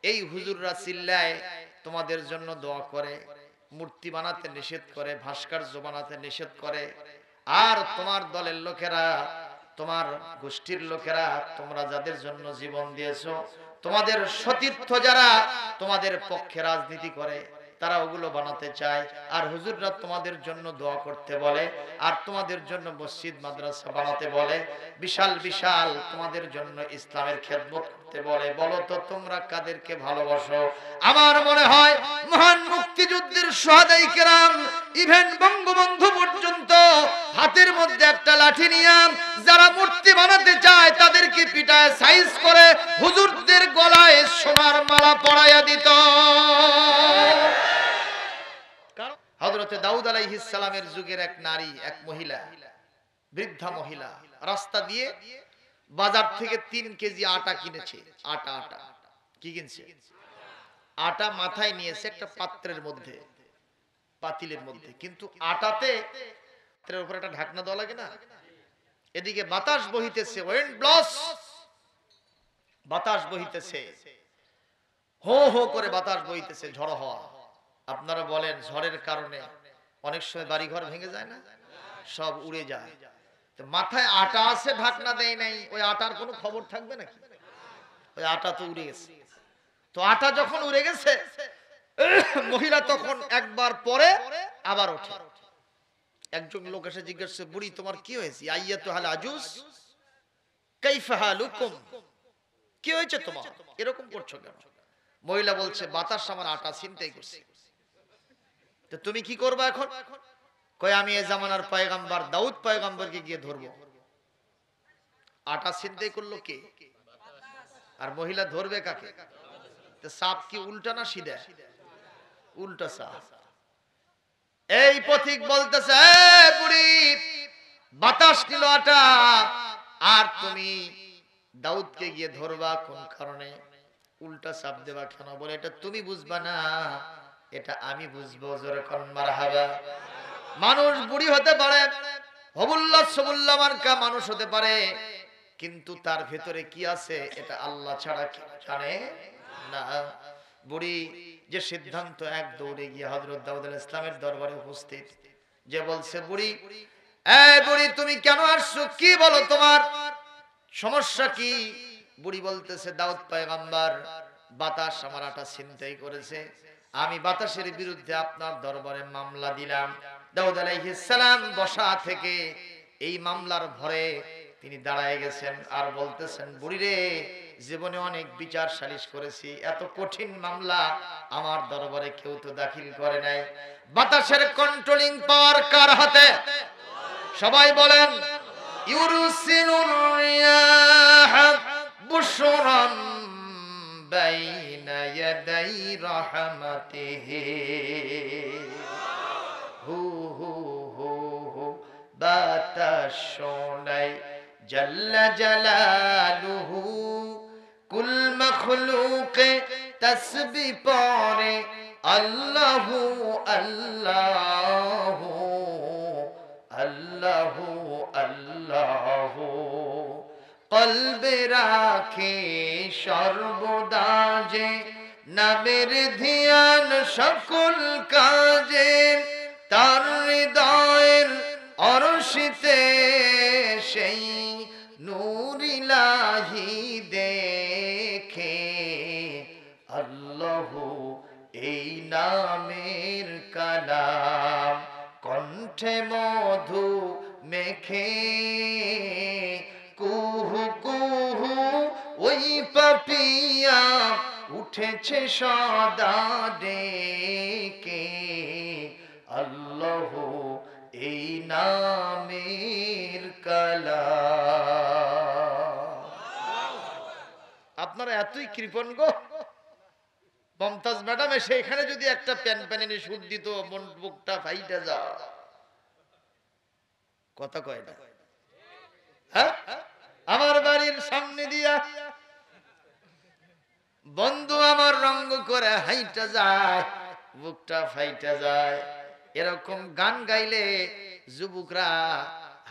এই হুজুররা চিল্লায় তোমাদের জন্য দোয়া করে, মূর্তি বানাতে নিষেধ করে, ভাস্কর্য বানাতে নিষেধ করে। আর তোমার দলের লোকেরা, তোমার গোষ্ঠীর লোকেরা, তোমরা যাদের জন্য জীবন দিয়েছো, তোমাদের সতীর্থ যারা তোমাদের পক্ষে রাজনীতি করে, তারা ওগুলো বানাতে চায়। আর হুজুররা তোমাদের জন্য দোয়া করতে বলে, আর তোমাদের জন্য মসজিদ মাদ্রাসা বানাতে বলে, বিশাল বিশাল তোমাদের জন্য ইসলামের খেদমত করতে বলে। বলো তো তোমরা কাদেরকে ভালোবাসো? আমার মনে হয় মহান মুক্তিযুদ্ধের শহাদায়ে কেরাম ইভেন বঙ্গবন্ধু পর্যন্ত হাতের মধ্যে একটা লাঠি নিয়ে যারা মূর্তি বানাতে চায় তাদেরকে পিটায় সাইজ করে হুজুরদের গলায় সোনার মালা পরাইয়া দিত। হযরতে দাউদ আলাইহিস সালামের যুগের এক নারী, এক মহিলা, বৃদ্ধা মহিলা রাস্তা দিয়ে বাজার থেকে 3 কেজি আটা কিনেছে। আটা কি কিনছে? আটা মাথায় নিয়েছে একটা পাত্রের মধ্যে, পাতিলের মধ্যে, কিন্তু আটাতে পাত্রের উপরে একটা ঢাকনা দেওয়া লাগে না। এদিকে বাতাস বহিতেছে, উইন্ড ব্লস, বাতাস বহিতেছে, হো হো করে বাতাস বইতেছে, ঝড় হওয়া। আপনারা বলেন ঝড়ের কারণে অনেক সময় বাড়িঘর ভেঙে যায় না, সব উড়ে যায়। তো মাথায় আটা আছে, ঢাকনা দেয় নাই, ওই আটার কোনো খবর থাকবে নাকি? ওই আটা তো উড়ে গেছে। তো আটা যখন উড়ে গেছে, মহিলা তখন একবার পরে আবার ওঠে। একজন লোক এসে জিজ্ঞেস করছে, বুড়ি তোমার কি হয়েছে? আইয়াতুহাল আজুজ কাইফা হালুকুম, কি হয়েছে তোমার, এরকম করছো কেন? মহিলা বলছে, বাতাস আমার আটা ছিনতাই করছে। তো তুমি কি করবা এখন? কয় আমি এই জামানার পয়গম্বর দাউদ পয়গম্বরকে গিয়ে ধরবো। আটা ছিনতাই করলো কে? আর মহিলা ধরবে কাকে? তো সাপ কি উল্টা না সিধা? উল্টা সাপ। এই পথিক বলতেছে, বুড়ি বাতাস নিল আটা, আর তুমি দাউদকে গিয়ে ধরবা কোন কারণে? উল্টা সাপ দেবা কেন? বলে এটা তুমি বুঝবা না, এটা আমি বুঝবো। জোরে কোন মারহাবা। মানুষ বুড়ি হতে পারে, হবুল্লাহ সবুল্লাহ মার্কা মানুষ হতে পারে, কিন্তু তার ভেতরে কি আছে এটা আল্লাহ ছাড়া কেউ জানে না। বুড়ি যে সিদ্ধান্ত, এক দৌড়ে গিয়ে হযরত দাউদ আলাইহিস সালামের দরবারে উপস্থিত, যে বলছে, বুড়ি এই বুড়ি তুমি কেন আসছো, কি বলো তোমার সমস্যা কি? বুড়ি বলতেছে, দাউদ পয়গম্বর বাতাস আমার আটা ছিনতাই করেছে, আমি বাতাসের বিরুদ্ধে আপনার দরবারে মামলা দিলাম। দাউদ আলাইহিস সালাম বসা থেকে এই মামলার ভরে তিনি দাঁড়ায় গেছেন আর বলতেছেন, বুড়ি রে, জীবনে অনেক বিচার সালিশ করেছি, এত কঠিন মামলা আমার দরবারে কেউ তো দাখিল করে নাই। বাতাসের কন্ট্রোলিং পাওয়ার কার হাতে? সবাই বলেন, ইউরসিলুর রিয়াহ বুশরান বাইনা ইয়াদাই রাহমাতিহি, হু হু হু হু বাতাস শোনাই জাল্লা জালালুহু, কুল মখলুকে তাসবিহ পড়ে আল্লাহু আল্লাহু আল্লাহু আল্লাহু, কলবে রাখে সর্বদা যে নামের ধ্যান সকল কাজে, তার হৃদয়ের অরশিতে সেই নূর ইলাহি দেখে, আল্লাহু এই নামের কালাম কণ্ঠে মধু মেখে, কুহু কুহু ওই পাপিয়া উঠেছে সদা ডেকে, আল্লাহু এই নামের কালাম। আপনারা এতই কৃপণ গো, মমতাজ ম্যাডাম এসে এখানে যদি একটা প্যান প্যানে সুদ দিত, মন বুকটা ফাইটা যা। কথা কয় না? হ্যাঁ, আমার বাড়ির সামনে দিয়া বন্ধু আমার রঙ্গ করে হাইটা যায়, বুকটা ফাইটা যায়। এরকম গান গাইলে যুবকরা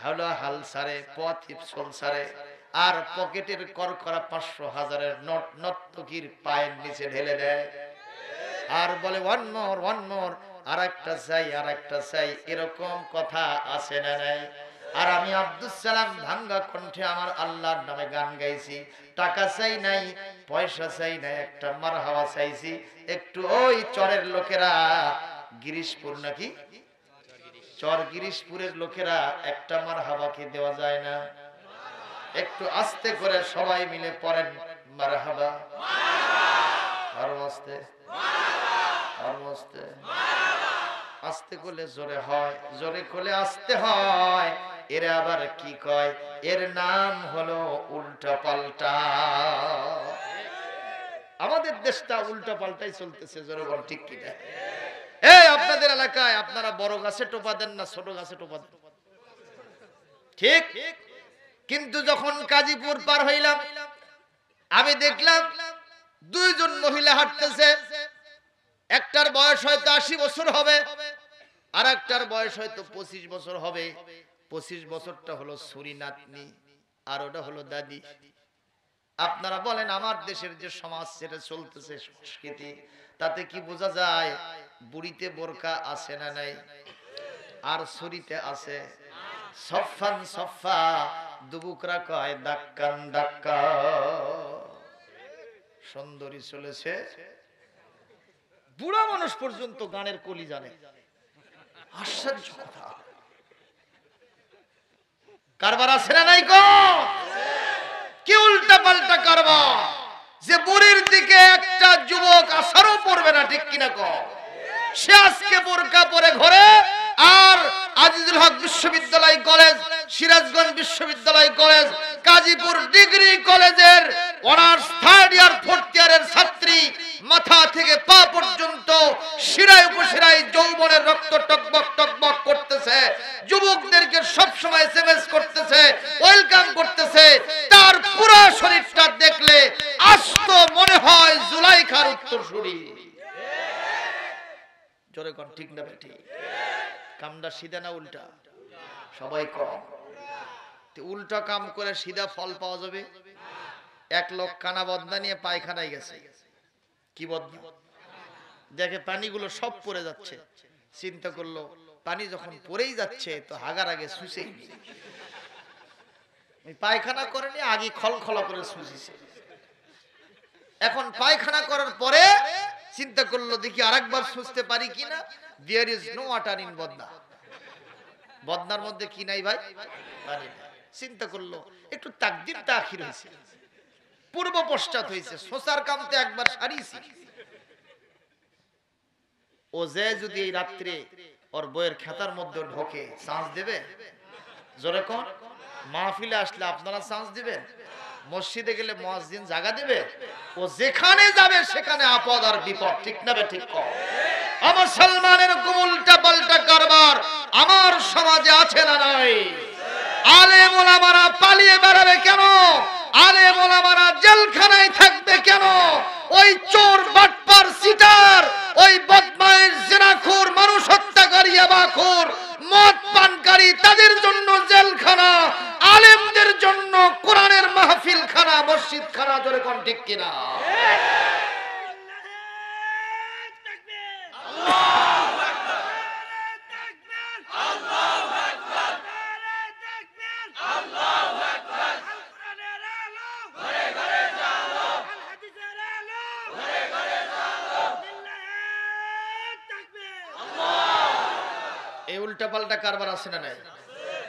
হলো হাল সারে, পথ চল সারে। আর পকেটের করকরা 500 হাজারের নোট নর্তকীর পায়ের নিচে ঢেলে দেয় আর বলে ওয়ান মোর আর একটা চাই এরকম কথা আছে না নাই? আর আমি আব্দুল সালাম ভাঙ্গা কণ্ঠে আমার আল্লাহর নামে গান গাইছি, টাকা চাই নাই, পয়সা চাই নাই, একটা মারহাবা চাইছি। একটু ওই চরের লোকেরা, গিরিশপুর নাকি চর, গিরিশপুরের লোকেরা একটা মারহাবা কি দেওয়া যায় না? একটু আস্তে করে সবাই মিলে পড়েন মারহাবা। আরো আস্তে, আরো আস্তে। আস্তে করলে জোরে হয়, জোরে করলে আস্তে হয়। এর আবার কি কয়? এর নাম হলো উল্টা পাল্টা। আমাদের দেশটা উল্টা পাল্টাই চলতেছে, জোরে বল ঠিক কি না? এই আপনাদের এলাকায় আপনারা বড় গাছে টোপা দেন না ছোট গাছে টোপা দেন? ঠিক। কিন্তু যখন কাজীপুর পার হইলাম আমি দেখলাম দুইজন মহিলা হাঁটতেছে, একটার বয়স হয়তো 80 বছর হবে, আর একটার বয়স হয়তো 25 বছর হবে। 25 বছরটা হলো ছুরি নাতনি, আর ওটা হলো দাদি। আপনারা বলেন আমার দেশের যে সমাজ সেটা চলতেছে সংস্কৃতি, তাতে কি বোঝা যায়? বুড়িতে বোরকা আছে না নাই? আর ছুরিতে আছে। সফান সফা, দুবুকরা কয় দাক্কান দাক্কা। সুন্দরী চলেছে, বুড়া মানুষ পর্যন্ত গানের কলি জানে। আশ্চর্য কথা। কারবার আছে না নাই গো? কি উল্টা পাল্টা কারবার, যে বুড়ির দিকে একটা যুবক আসারও পড়বে না, ঠিক কিনা কো? সে আজকে বোরকা পরে ঘরে, আর আজিজুল হক বিশ্ববিদ্যালয় কলেজ, সিরাজগঞ্জ বিশ্ববিদ্যালয় কলেজ, কাজীপুর ডিগ্রি কলেজের অনার্স 3rd ইয়ার 4th ইয়ারের ছাত্রী মাথা থেকে পা পর্যন্ত শিরায় উপশিরায় যৌবনের রক্ত টকবক টকবক করতেছে, যুবকদেরকে সব সময় এসএমএস করতেছে, ওয়েলকাম করতেছে। তার পুরো শরীরটা দেখলে আস্ত মনে হয় জুলাইখার উত্তরসূরি। জোরে কোন ঠিক না ঠিক? কামটা সিধা না উল্টা? সবাই কম। উল্টা কাম করে সিধা ফল পাওয়া যাবে? এক লোক কানা বদনা নিয়ে পায়খানায় গেছে। কি বদনা? দেখে পানিগুলো সব পড়ে যাচ্ছে, চিন্তা করলো পানি যখন পড়েই যাচ্ছে তো হাগার আগে শুষেই নি। পায়খানা করেনি, আগে খলখলা করে শুষিছে। এখন পায়খানা করার পরে চিন্তা করলো দেখি আরেকবার শুষতে পারি কিনা। There is no water in বদনা। বদনার মধ্যে কি নাই ভাই? পানি নাই। চিন্তা করলো একটু তাকদির তাখির হয়েছে, পূর্ব পশ্চাৎ হয়েছে, সোসার কামতে একবার সারিয়েছি। ও যে যদি এই রাত্রে ওর বইয়ের খেতার মধ্যে ঢোকে, চান্স দেবে? জোরে কোন? মাহফিলে আসলে আপনারা চান্স দিবেন? মসজিদে গেলে মুয়াজ্জিন জায়গা দিবে? ও যেখানে যাবে সেখানে আপদ আর বিপদ, ঠিক না ঠিক কর? আমার মুসলমানের উল্টা পাল্টা কারবার আমার সমাজে আছে না নাই? আলেম ওলামারা পালিয়ে বেড়াবে কেন? আলেম ওলামারা জেলখানায় থাকবে কেন? ওই চোর বাটপার সিটার, ওই বদমাইশ জিনাখোর, মানুষ হত্যাকারী, আবাখোর, মদ পানকারী, তাদের জন্য জেলখানা, আলেমদের জন্য কোরআনের মাহফিল খানা, মসজিদ খানা। জোরে কোন ঠিক কিনা? এই উল্টা পাল্টা কারবার আছে না নাই?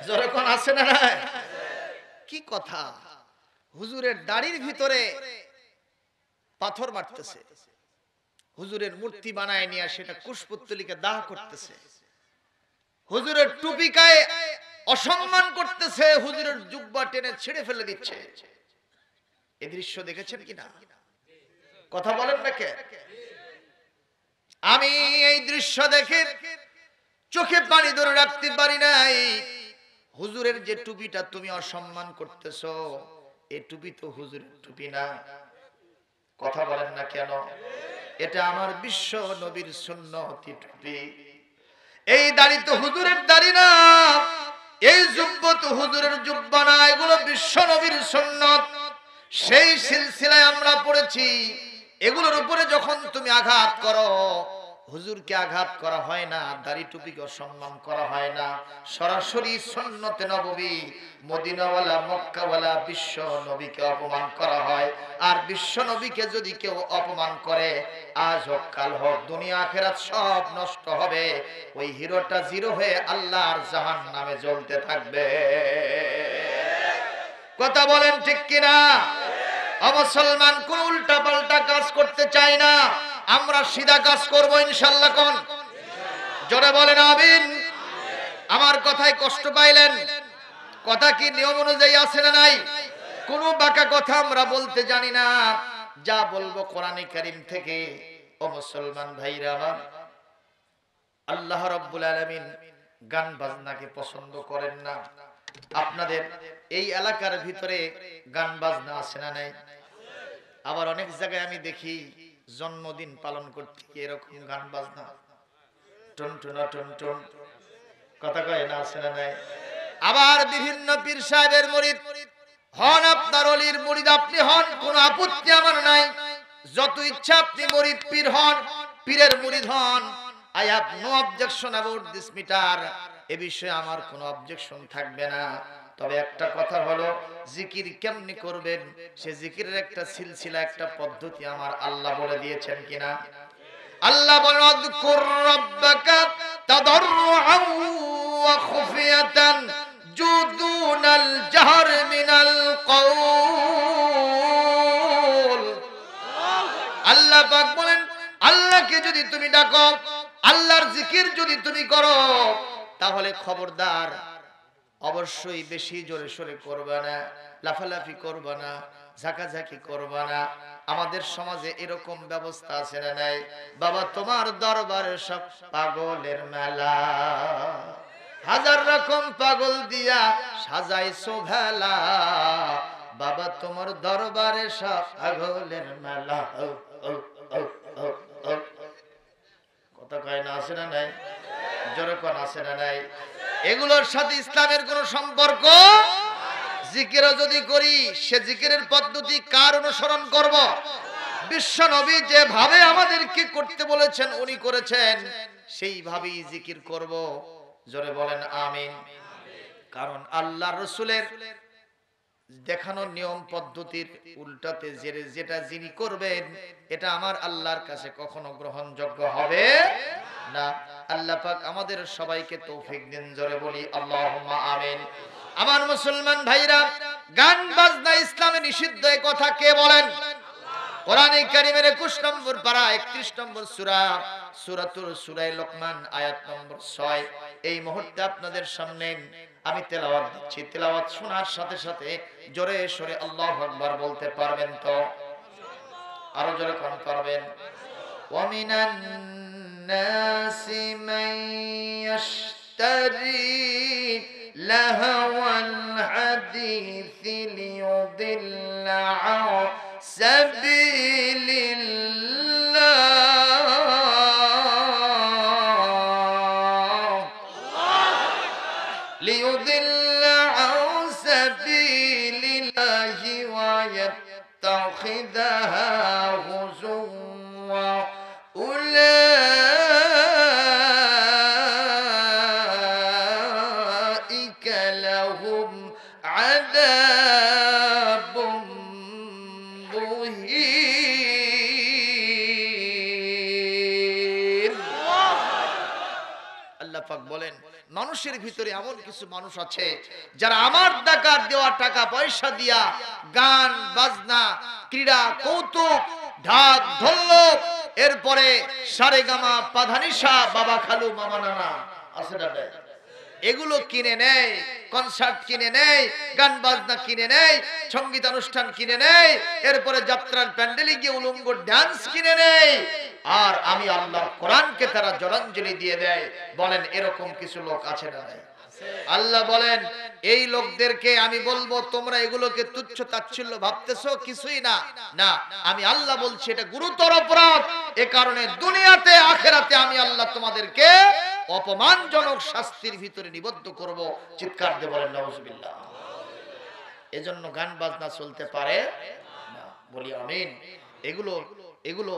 জোরে কোন আছে না নাই? কি কথা? হুজুরের দাড়ির ভিতরে পাথর মারতেছে, হুজুরের মূর্তি বানায় নিয়ে সেটা কুশপুত্তলিকে দাহ করতেছে, হুজুরের টুপি গায়ে অসম্মান করতেছে, হুজুরের জুব্বা টেনে ছিঁড়ে ফেলে দিচ্ছে। এই দৃশ্য দেখেছেন কিনা? কথা বলেন না কে? আমি এই দৃশ্য দেখে চোখে পানি ধরে রাখতে পারি নাই। হুজুরের যে টুপিটা তুমি অসম্মান করতেছো, এই টুপি তো হুজুরের টুপি না। কথা বলেন না কেন? এটা আমার বিশ্ব নবীর সুন্নতি টুপি। এই দাড়ি তো হুজুরের দাড়ি না। এই জুব্বা তো হুজুরের জুব্বা না, এগুলো বিশ্ব নবীর সুন্নাত। সেই সিলসিলায় আমরা পড়েছি। এগুলোর উপরে যখন তুমি আঘাত করো, হুজুরকে আঘাত করা হয় না, দাড়ি টুপিকে সম্মান করা হয় না, সরাসরি সুন্নতে নববী মদিনাওয়ালা মক্কাওয়ালা বিশ্ব নবীকে অপমান করা হয়। আর বিশ্ব নবীকে যদি কেউ অপমান করে, আজ হোক কাল হোক দুনিয়া আখিরাত সব নষ্ট হবে। ওই হিরোটা জিরো হয়ে আল্লাহর জাহান্নামে জ্বলতে থাকবে। কথা বলেন ঠিক কিনা? মুসলমান কোন উল্টা পাল্টা কাজ করতে চাই না, আমরা সিধা কাজ করব ইনশাআল্লাহ। কোন জোরে বলেন আমিন। আমার কথায় কষ্ট পাইলেন? কথা কি নিয়ম অনুযায়ী আছে না নাই? কোন বাঁকা কথা আমরা বলতে জানি না, যা বলবো কোরআনে কারীম থেকে। ও মুসলমান ভাইরা আমার, আল্লাহ রাব্বুল আলামিন গান বাজনাকে পছন্দ করেন না। আপনাদের এই এলাকার ভিতরে গান বাজনা আছে না নাই? আবার অনেক জায়গায় আমি দেখি জন্মদিন পালন করতে গিয়ে এরকম গান বাজনা, টুনটুনা টুনটুন, কথা কয় না, আছে না নাই? আবার বিভিন্ন পীর সাহেবের মুরিদ হন, আপনার অলির মুরিদ আপনি হন, কোন আপত্তি আমার নাই। যত ইচ্ছা আপনি মুরিদ পীর হন, পীরের মুরিদ হন। I have no objection about this matter. এ বিষয়ে আমার কোনো অবজেকশন থাকবে না। তবে একটা কথা হলো, জিকির কেমনি করবেন সে জিকিরের একটা সিলসিলা, একটা পদ্ধতি আমার আল্লাহ বলে দিয়েছেন কিনা? আল্লাহ বলেন আযকুর রাব্বাকা তাদাররুআন ওয়া খুফিয়াতান জুদুনাল জাহর মিনাল কওল। আল্লাহ পাক বলেন, আল্লাহকে যদি তুমি ডাকো, আল্লাহর জিকির যদি তুমি করো, তাহলে খবরদার অবশ্যই বেশি জোরে সোরে করবা না, লাফালাফি করবা না, ঝাঁকাঝাঁকি করবা না। আমাদের সমাজে এরকম ব্যবস্থা আছে না নাই? বাবা তোমার দরবারে সব পাগলের মেলা, হাজার রকম পাগল দিয়া সাজাইছো ভেলা। বাবা তোমার দরবারে সব পাগলের মেলা। কথা কয় না, আছে না নাই? জোরে কোন আছে না নাই? এগুলোর সাথে ইসলামের কোন সম্পর্ক? জিকিরও যদি করি, সে জিকিরের পদ্ধতি কার অনুসরণ করব? বিশ্ব নবী যেভাবে আমাদেরকে করতে বলেছেন উনি করেছেন, সেইভাবেই জিকির করব। জোরে বলেন আমিন। কারণ আল্লাহ রাসূলের দেখানো নিয়ম পদ্ধতির উল্টাতে যেটা যিনি করবেন, এটা আমার আল্লাহর কাছে কখনো গ্রহণযোগ্য হবে না। আল্লাহ পাক আমাদের সবাইকে তৌফিক দিন। জোরে বলি আল্লাহুম্মা আমিন। আমার মুসলমান ভাইরা, গান বাজনা ইসলামে নিষিদ্ধ, এই কথা কে বলেন? কোরআনে কারীমের 21 নম্বর পারা 31 নম্বর সূরা, সূরা লোকমান আয়াত নম্বর 6। এই মুহূর্তে আপনাদের সামনে আমি তেলাওয়াত দিচ্ছি। তেলাওয়াত শোনার সাথে সাথে জোরে সরে আল্লাহু আকবার বলতে পারবেন তো? আরো জোরে কোন পারবেন? ওয়া মিনান নাসি মান ইয়াশতারি লাহওয়াল হাদিসি লিয়ুদিল্লা আন সাবিলিল্লাহ, ليضل عن سبيل الله ويتخذها هزوا أولئك لهم عذاب مهين। আল্লাহ পাক বলেন, মানুষের ভিতরে এমন কিছু মানুষ আছে যারা আমার দেওয়া টাকা পয়সা দিয়া গান বাজনা, ক্রীড়া, কৌতুক, ঢাক ঢোলক, এরপরে সারেগামা পাধানিসা, বাবা খালু মামা নানা, আছে না? এগুলো কিনে নেয়, কনসার্ট কিনে নেয়, গান বাজনা কিনে নেয়, সঙ্গীতানুষ্ঠান কিনে নেয়, এরপরে যাত্রার প্যান্ডেলে গিয়ে উলঙ্গ ডান্স কিনে নেয়। আর আমি আল্লাহর কোরআনকে তারা জলাঞ্জলি দিয়ে দেয়। বলেন এরকম কিছু লোক আছে না? আল্লাহ বলেন, এই লোকদেরকে আমি বলবো, তোমরা এগুলোকে তুচ্ছ তাচ্ছিল্য ভাবতেছো, কিছুই না। না, আমি আল্লাহ বলছি এটা গুরুতর অপরাধ। এ কারণে দুনিয়াতে আখেরাতে আমি আল্লাহ তোমাদেরকে অপমানজনক শাস্তির ভিতরে নিবদ্ধ করব। চিৎকার দিয়ে বলেন নাউজুবিল্লাহ। এজন্য গান বাজনা চলতে পারে না, বলি আমিন। এগুলো এগুলো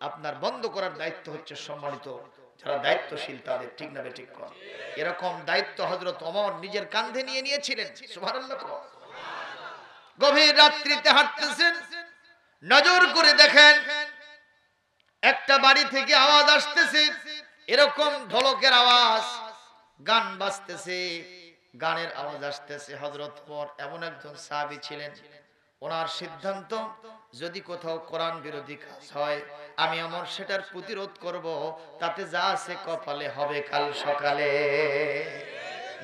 আপনার বন্ধ করার দায়িত্ব হচ্ছে সম্মানিত যারা দায়িত্বশীল তাদের, ঠিক না ঠিক কর। এরকম দায়িত্ব হযরত ওমর নিজের কাঁধে নিয়ে নিয়েছিলেন। সুবহানাল্লাহ। গভীর রাত্রিতে হাঁটতেছেন, নজর করে দেখেন একটা বাড়ি থেকে আওয়াজ আসতেছে, এরকম ঢোলকের আওয়াজ, গান বাজতেছে, গানের আওয়াজ আসতেছে। হযরত ওমর এমন একজন সাহাবী ছিলেন, ওনার সিদ্ধান্ত যদি কোথাও কোরআন বিরোধী কাজ হয় আমি ওমর সেটার প্রতিরোধ করব, তাতে যা আছে কপালে হবে কাল সকালে।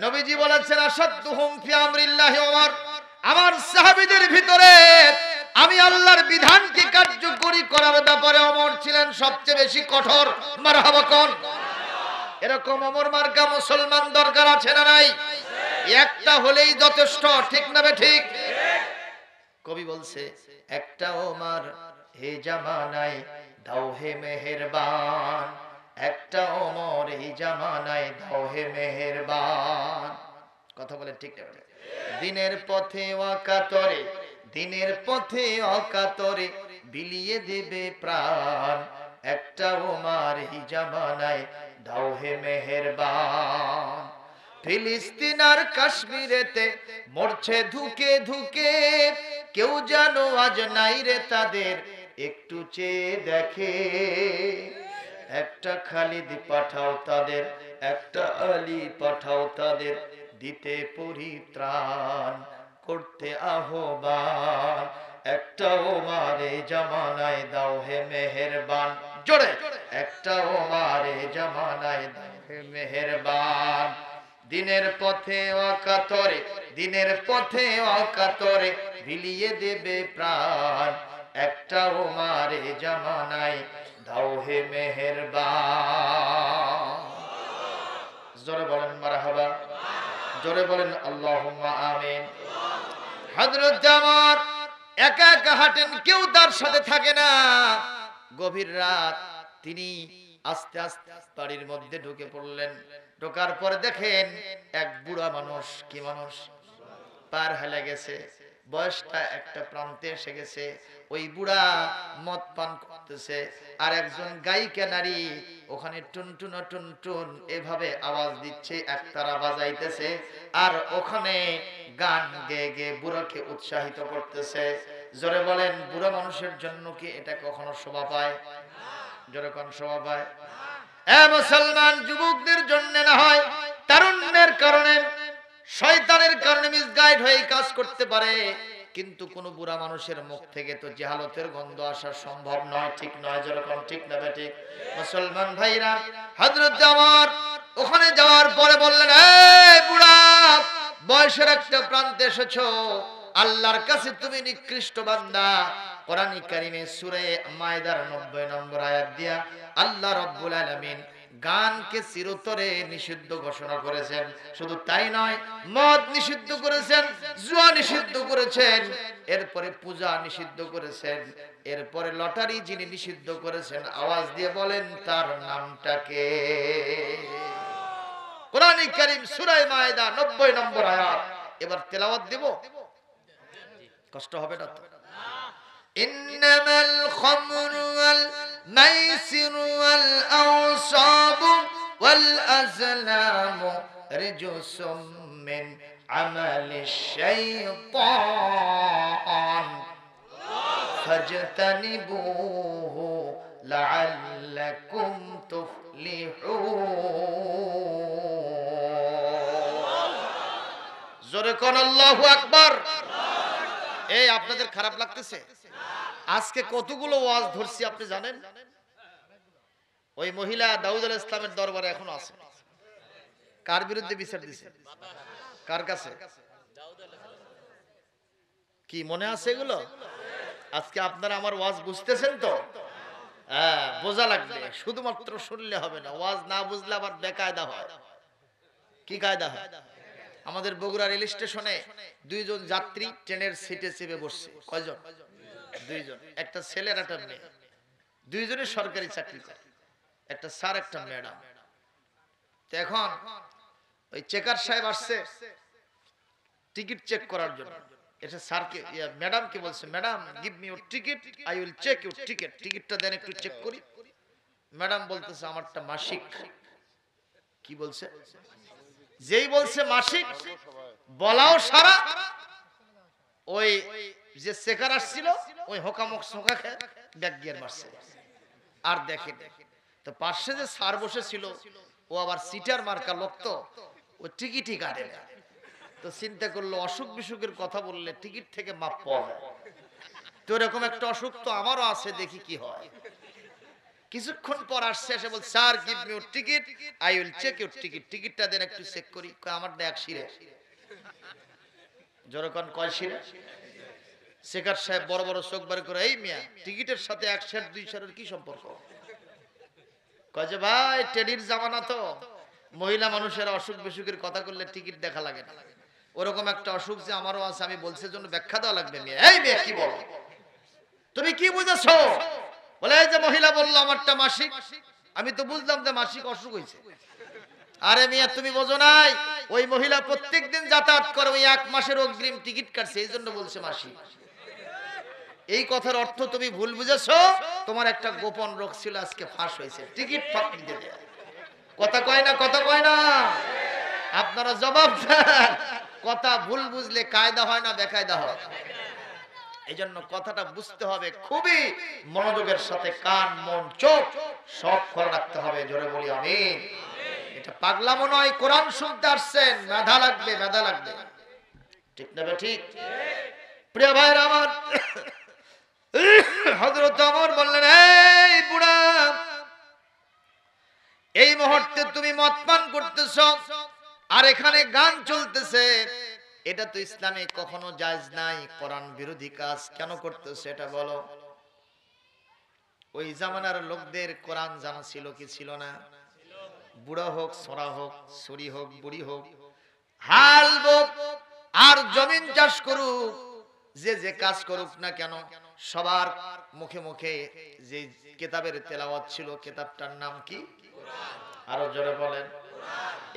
নবীজি বলেছেন আসাদুহুম ফি আমরিল্লাহি ওমর, আমার সাহাবীদের ভিতরে আমি আল্লাহর বিধানকে কার্যকরী করার ব্যাপারে ওমর ছিলেন সবচেয়ে বেশি কঠোর। মারহাবা কোন। এরকম ওমর মার্কা মুসলমান দরকার আছে না নাই? একটা হলেই যথেষ্ট, ঠিক না ঠিক? কবি বলছে একটা ওমর হে জামানায় দাও হে মেহেরবান, একটা ওমর এই জামানায় দাও হে মেহেরবান। কথা বলে ঠিক না? দিনের পথে অকাতরে, দিনের পথে অকাতরে বিলিয়ে দেবে প্রাণ, একটা ওমর এই জামানায় দাও হে মেহেরবান। ফিলিস্তিন আর কাশ্মীরেতে মরছে ধুকে ধুকে, কেউ জানো আজ নাই রে তাদের একটু চেয়ে দেখে। একটা খালিদ পাঠাও তাদের, একটা আলী পাঠাও তাদের, দিতে পরিত্রাণ করতে আহ্বান, একটা ওমরে জামানায় দাও হে মেহেরবান। জোরে একটা ওমরে জামানায় দাও হে মেহেরবান। দিনের পথে অকাতরে, দিনের পথে অকাতরে বিলিয়ে দেবে প্রাণ, একটা ওমরে জামানায় দাও হে মেহেরবান। জোরে বলেন মারহাবা, জোরে বলেন আল্লাহুম্মা আমিন। হযরত ওমর একা একা হাঁটেন, কেউ তার সাথে থাকে না। গভীর রাত, তিনি আস্তে আস্তে বাড়ির মধ্যে ঢুকে পড়লেন। ঢোকার পরে দেখেন এক বুড়া মানুষ, কি মানুষ, পার হেলে গেছে, বয়সটা একটা প্রান্তে এসে গেছে। ওই বুড়া মদ পান করতেছে, আর একজন গায়িকা নারী ওখানে টুনটুন টুনটুন এভাবে আওয়াজ দিচ্ছে, একতারা বাজাইতেছে, আর ওখানে গান গেয়ে গেয়ে বুড়াকে উৎসাহিত করতেছে। জোরে বলেন বুড়া মানুষের জন্য কি এটা কখনো শোভা পায়? জোরে কোন শোভা পায়? মুসলমান যুবকদের জন্য না হয়, তারুণ্যের কারণে, শয়তানের কারণে মিসগাইড হয়ে কাজ করতে পারে, কিন্তু কোন বুড়া মানুষের মুখ থেকে তো জাহালতের গন্ধ আসা সম্ভব নয়, ঠিক নয়? যেরকম ঠিক না ঠিক? মুসলমান ভাইরা, হযরত ওমর ওখানে যাওয়ার পরে বললেন, এই বুড়া, বয়সের একটা প্রান্তে এসেছো, আল্লাহর কাছে তুমি নিকৃষ্ট বান্দা। কোরআন কারীমে সূরা মায়দার 90 নম্বর আয়াত দিয়া আল্লাহ রাব্বুল আলামিন গানকে চিরতরে নিষিদ্ধ ঘোষণা করেছেন। শুধু তাই নয়, মদ নিষিদ্ধ করেছেন, জুয়া নিষিদ্ধ করেছেন, এরপরে পূজা নিষিদ্ধ করেছেন, এরপরে লটারি যিনি নিষিদ্ধ করেছেন, আওয়াজ দিয়ে বলেন তার নামটা কে? কোরআন কারীম সূরা মায়দা 90 নম্বর আয়াত। এবার তেলাওয়াত দেব, কষ্ট হবে না তো? ইন্নামাল খামরু ওয়াল মাইসিরু ওয়াল আনসাবু ওয়াল আজলামু রিজসুম মিন আমালিশ শাইতান ফাজতানিবুহু লাআল্লাকুম তুফলিহুন। জোরে কোন আল্লাহু আকবার। এই আপনাদের খারাপ লাগতেছে? আজকে কতগুলো ওয়াজ ধরছি আপনি জানেন? ওই মহিলা দাউদ আলাইহিস সালামের দরবারে এখনো আছে। কার বিরুদ্ধে বিচার দিছে? কার কাছে? কি মনে আছে এগুলো? আজকে আপনারা আমার ওয়াজ বুঝতেছেন তো? হ্যাঁ, বোঝা লাগবে, শুধুমাত্র শুনলে হবে না, ওয়াজ না বুঝলে আবার বেকায়দা হয়। কি কায়দা হয়? আমাদের বগুড়া রেল স্টেশনে দুইজন যাত্রী ট্রেনের সিটে চেপে বসছে। কয়জন? দুইজন, একটা ছেলে আর একটা মেয়ে। দুইজনের সরকারি চাকরি করে, একটা স্যার একটা ম্যাডাম। তো এখন ওই চেকার সাহেব আসছে টিকিট চেক করার জন্য। এটা স্যারকে ম্যাডামকে বলছে, madam give me your ticket, I will check your ticket, টিকিটটা দেন একটু চেক করি। ম্যাডাম বলতেছে আমারটা মাসিক। কি বলছে? যেই বলছে মাসিক, বলাও সারা, ওই যে চেকার আসছিল ওই হোকামুখ সোকা খেয়ে ব্যাক গিয়ার মারছে। আর দেখেন তো পাশে যে স্যার বসেছিল ও আবার সিটার মার্কা লোক, তো ও টিকিটই কাটে না। তো চিন্তা করলো অসুখ বিসুখের কথা বললে টিকিট থেকে মাপ পাওয়া যায়, তো এরকম একটা অসুখ তো আমারও আছে, দেখি কি হয়। কিছুক্ষণ পর আসছে, এসে বল sir give me your ticket, I will check your ticket, টিকিটটা দেন একটু চেক করি। আমার এক শিরে। যখন কয় শিরে? চেকার সাহেব বড় বড় চোখ বার করে, এই মিয়া টিকিটের সাথে এক সের দুই সেরের কি সম্পর্ক? কয় যে ভাই টেডির জামানা, তো মহিলা মানুষের অসুখ বিসুখের কথা করলে টিকিট দেখা লাগে না, ওরকম একটা অসুখ যে আমারও আছে, আমি বলছে জন্য ব্যাখ্যা দেওয়া লাগবে। মেয়ে, এই মেয়ে কি বলো, তুমি কি বুঝেছো? বলে এই যে মহিলা বললো আমারটা মাসিক, আমি তো বুঝলাম যে মাসিক অসুখ হয়েছে। আরে মিয়া তুমি বোঝো নাই, ওই মহিলা প্রত্যেকদিন যাতায়াত করে, ওই এক মাসের অগ্রিম টিকিট কাটছে, এই জন্য বলছে মাসিক। এই কথার অর্থ তুমি ভুল বুঝেছো, তোমার একটা গোপন রোগ ছিল, আজকে ফাঁস হয়েছে, টিকিট ফাঁক দিতে দেয়। কথা কয় না, কথা কয় না, আপনারা জবাব দেন। কথা ভুল বুঝলে কায়দা হয় না, বেকায়দা হয়। এই জন্য কথাটা বুঝতে হবে, খুবই মনোযোগের সাথে কান মন চোখ সব খোলা রাখতে হবে। জোরে বলি আমিন। এটা পাগলামো নয়, কোরআন শুনতে আসছেন, মেধা লাগবে, মেধা লাগবে, ঠিক না? ঠিক। প্রিয় ভাইরা আমার, হযরত ওমর বললেন, এই বুড়া, এই মুহূর্তে তুমি মদ পান করতেছ আর এখানে গান চলতেছে, এটা তো ইসলামে কখনো জায়েজ নাই, কোরআন বিরোধী কাজ, কেন করতেছে এটা বলো? ওই জামানার লোকদের কোরআন জানা ছিল কি ছিল না? বুড়া হোক, সরা হোক, ছড়ি হোক, বুড়ি হোক, হাল হোক আর জমিন চাষ করুক, যে যে কাজ করুক না কেন, সবার মুখে মুখে যে কিতাবের তেলাওয়াত ছিল, কিতাবটার নাম কি? আরো জোরে বলেন।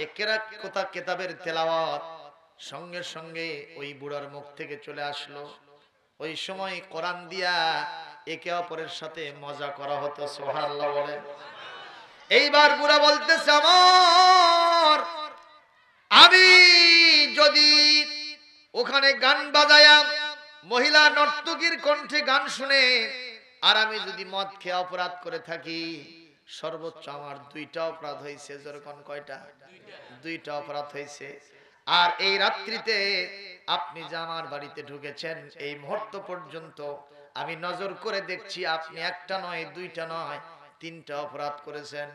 একেরা কোথা কিতাবের তেলাওয়াত সঙ্গে সঙ্গে ওই বুড়ার মুখ থেকে চলে আসলো। ওই সময় কোরআন দিয়া একে অপরের সাথে মজা করা হতো। সুবহানাল্লাহ বলেন। এইবার বুড়া বলতেছে, আমার আমি যদি ওখানে গান বাজায়া মহিলা নর্তকীর কণ্ঠে গান শুনে আর আমি যদি মদ খেয়ে অপরাধ করে থাকি, সর্বোচ্চ আমার দুইটা অপরাধ হয়েছে। যেরকম কয়টা? দুইটা অপরাধ হয়েছে। আর এই রাত্রিতে আপনি যে আমার বাড়িতে ঢুকেছেন, এই মুহূর্ত পর্যন্ত আমি নজর করে দেখছি আপনি একটা নয়, দুইটা নয়, তিনটা অপরাধ করেছেন।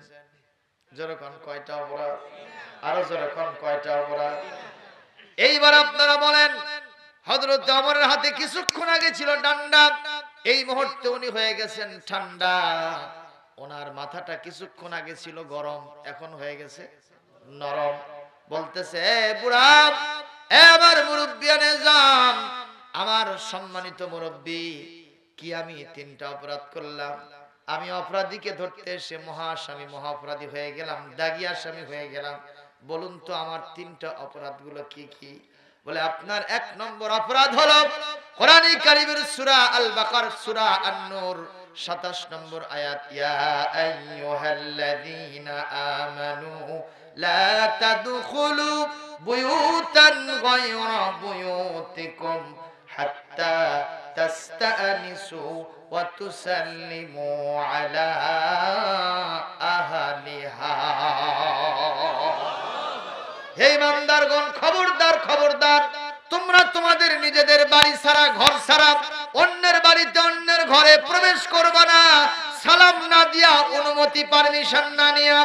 যেরকম কয়টা অপরাধ? আরো যেরকম কয়টা অপরাধ? এইবার আপনারা বলেন, হযরত ওমরের হাতে কিছুক্ষণ আগে ছিল ডান্ডা, এই মুহূর্তে উনি হয়ে গেছেন ঠান্ডা। ওনার মাথাটা কিছুক্ষণ আগে ছিল গরম, এখন হয়ে গেছে নরম। বলতেছে, এ বুড়া, এ আমার মুরব্বিয়ানে যান, আমার সম্মানিত মুরব্বি, কি আমি তিনটা অপরাধ করলাম? আমি অপরাধীকে ধরতে এসে মহাস্বামী মহা অপরাধী হয়ে গেলাম, দাগী আসামি হয়ে গেলাম। বলুন তো আমার তিনটা অপরাধগুলো কি কি? বলে, আপনার এক নম্বর অপরাধ হলো কোরআনে কারীমের সূরা আল বাকার, সূরা আন-নূর 27 নম্বর আয়াত, ইয়া আইয়ুহাল্লাযীনা আমানু লা তাদখুলু বুয়ুতান গায়রা বুয়ুতিকুম হাত্তা তাস্তানিসু ওয়া তুসাল্লিমু আলা আহলিহা। হে ইমানদারগণ, খবরদার খবরদার, তোমরা তোমাদের নিজেদের বাড়ি ছাড়া, ঘর ছাড়া অন্যের বাড়িতে, অন্যের ঘরে প্রবেশ করবে না, সালাম না দিয়া, অনুমতি পারমিশন না নিয়া।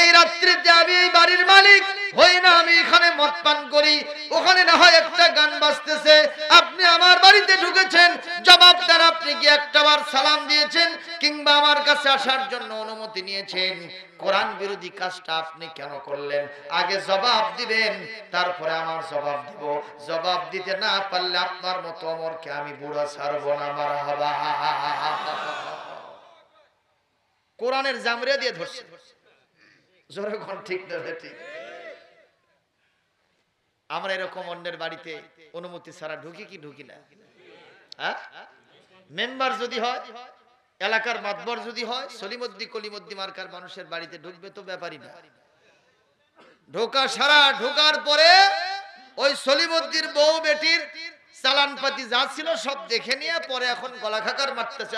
এই রাত্রিতে আমি এই বাড়ির মালিক হই না, আমি এখানে মদ পান করি, ওখানে না হয় একটা গান বাজতেছে, আপনি আমার বাড়িতে ঢুকেছেন, জবাব দেন, আপনি কি একটাবার সালাম দিয়েছেন কিংবা আমার কাছে আসার জন্য অনুমতি নিয়েছেন? কোরআন বিরোধী কাজটা আপনি কেন করলেন? আগে জবাব দিবেন, তারপরে আমার জবাব দিব। জবাব দিতে না পারলে আপনার মতো ওমরকে আমি বুড়া ছাড়বো না। মারহাবা। কোরআনের জামরিয়া দিয়ে ধরছে। জোরে কোন ঠিক না ঠিক? আমরা এরকম অন্যের বাড়িতে অনুমতি ছাড়া ঢুকি কি ঢুকি না? হ্যাঁ, মেম্বার যদি হয়, এলাকার মাতবর যদি হয়, সলিমদ্দি কলিমদ্দি মার্কার মানুষের বাড়িতে ঢুকবে তো ব্যাপারই না। ঢোকা সারা ঢোকার পরে ওই সলিমদ্দির বউ বেটির চালানপাতি যা ছিল সব দেখে নিয়ে পরে এখন গলা খাকার মারতেছে।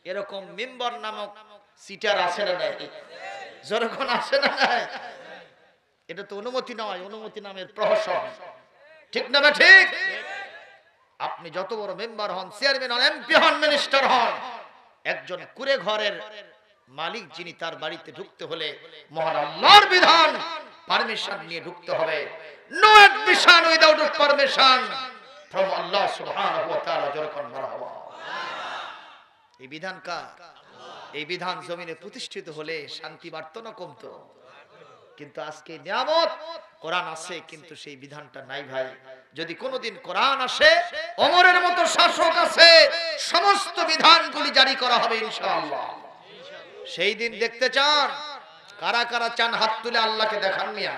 এরকম মেম্বার নামক সিটার আছে না নাই? যখন আসে না নাই? এটা তো অনুমতি নয়, অনুমতি নামের প্রহসন। ঠিক না ঠিক? আপনি যত বড় মেম্বার হন, চেয়ারম্যান হন, এমপি হন, মিনিস্টার হন, একজন কুড়ে ঘরের মালিক যিনি, তার বাড়িতে ঢুকতে হলে মহান আল্লাহর বিধান, পারমিশন নিয়ে ঢুকতে হবে। No admission without permission from Allah সুবহানাহু ওয়া তাআলা। যখন মারহাবা। এই বিধান কার? এই বিধান জমিনে প্রতিষ্ঠিত হলে শান্তি বাড়তো না কমতো? কিন্তু আজকে নিয়ামত কোরআন আছে, কিন্তু সেই বিধানটা নাই ভাই। যদি কোনোদিন কোরআন আসে, ওমরের মতো শাসক আছে, সমস্ত বিধানগুলি জারি করা হবে ইনশাআল্লাহ। সেই দিন দেখতে চান? কারা কারা চান হাত তুলে আল্লাহকে দেখান মিয়া।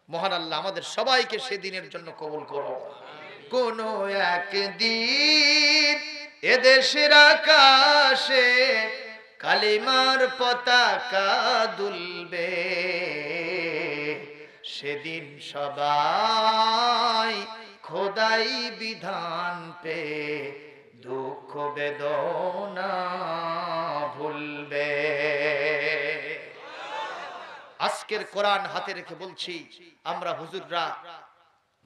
মহান আল্লাহ আমাদের সবাইকে সেদিনের জন্য কবুল করো। কোন একদিন এদেশের আকাশে কালিমার পতাকা দুলবে, সেদিন সবাই খোদাই বিধান পে দুঃখ বেদনা ভুলবে। আজকের কোরআন হাতে রেখে বলছি, আমরা হুজুররা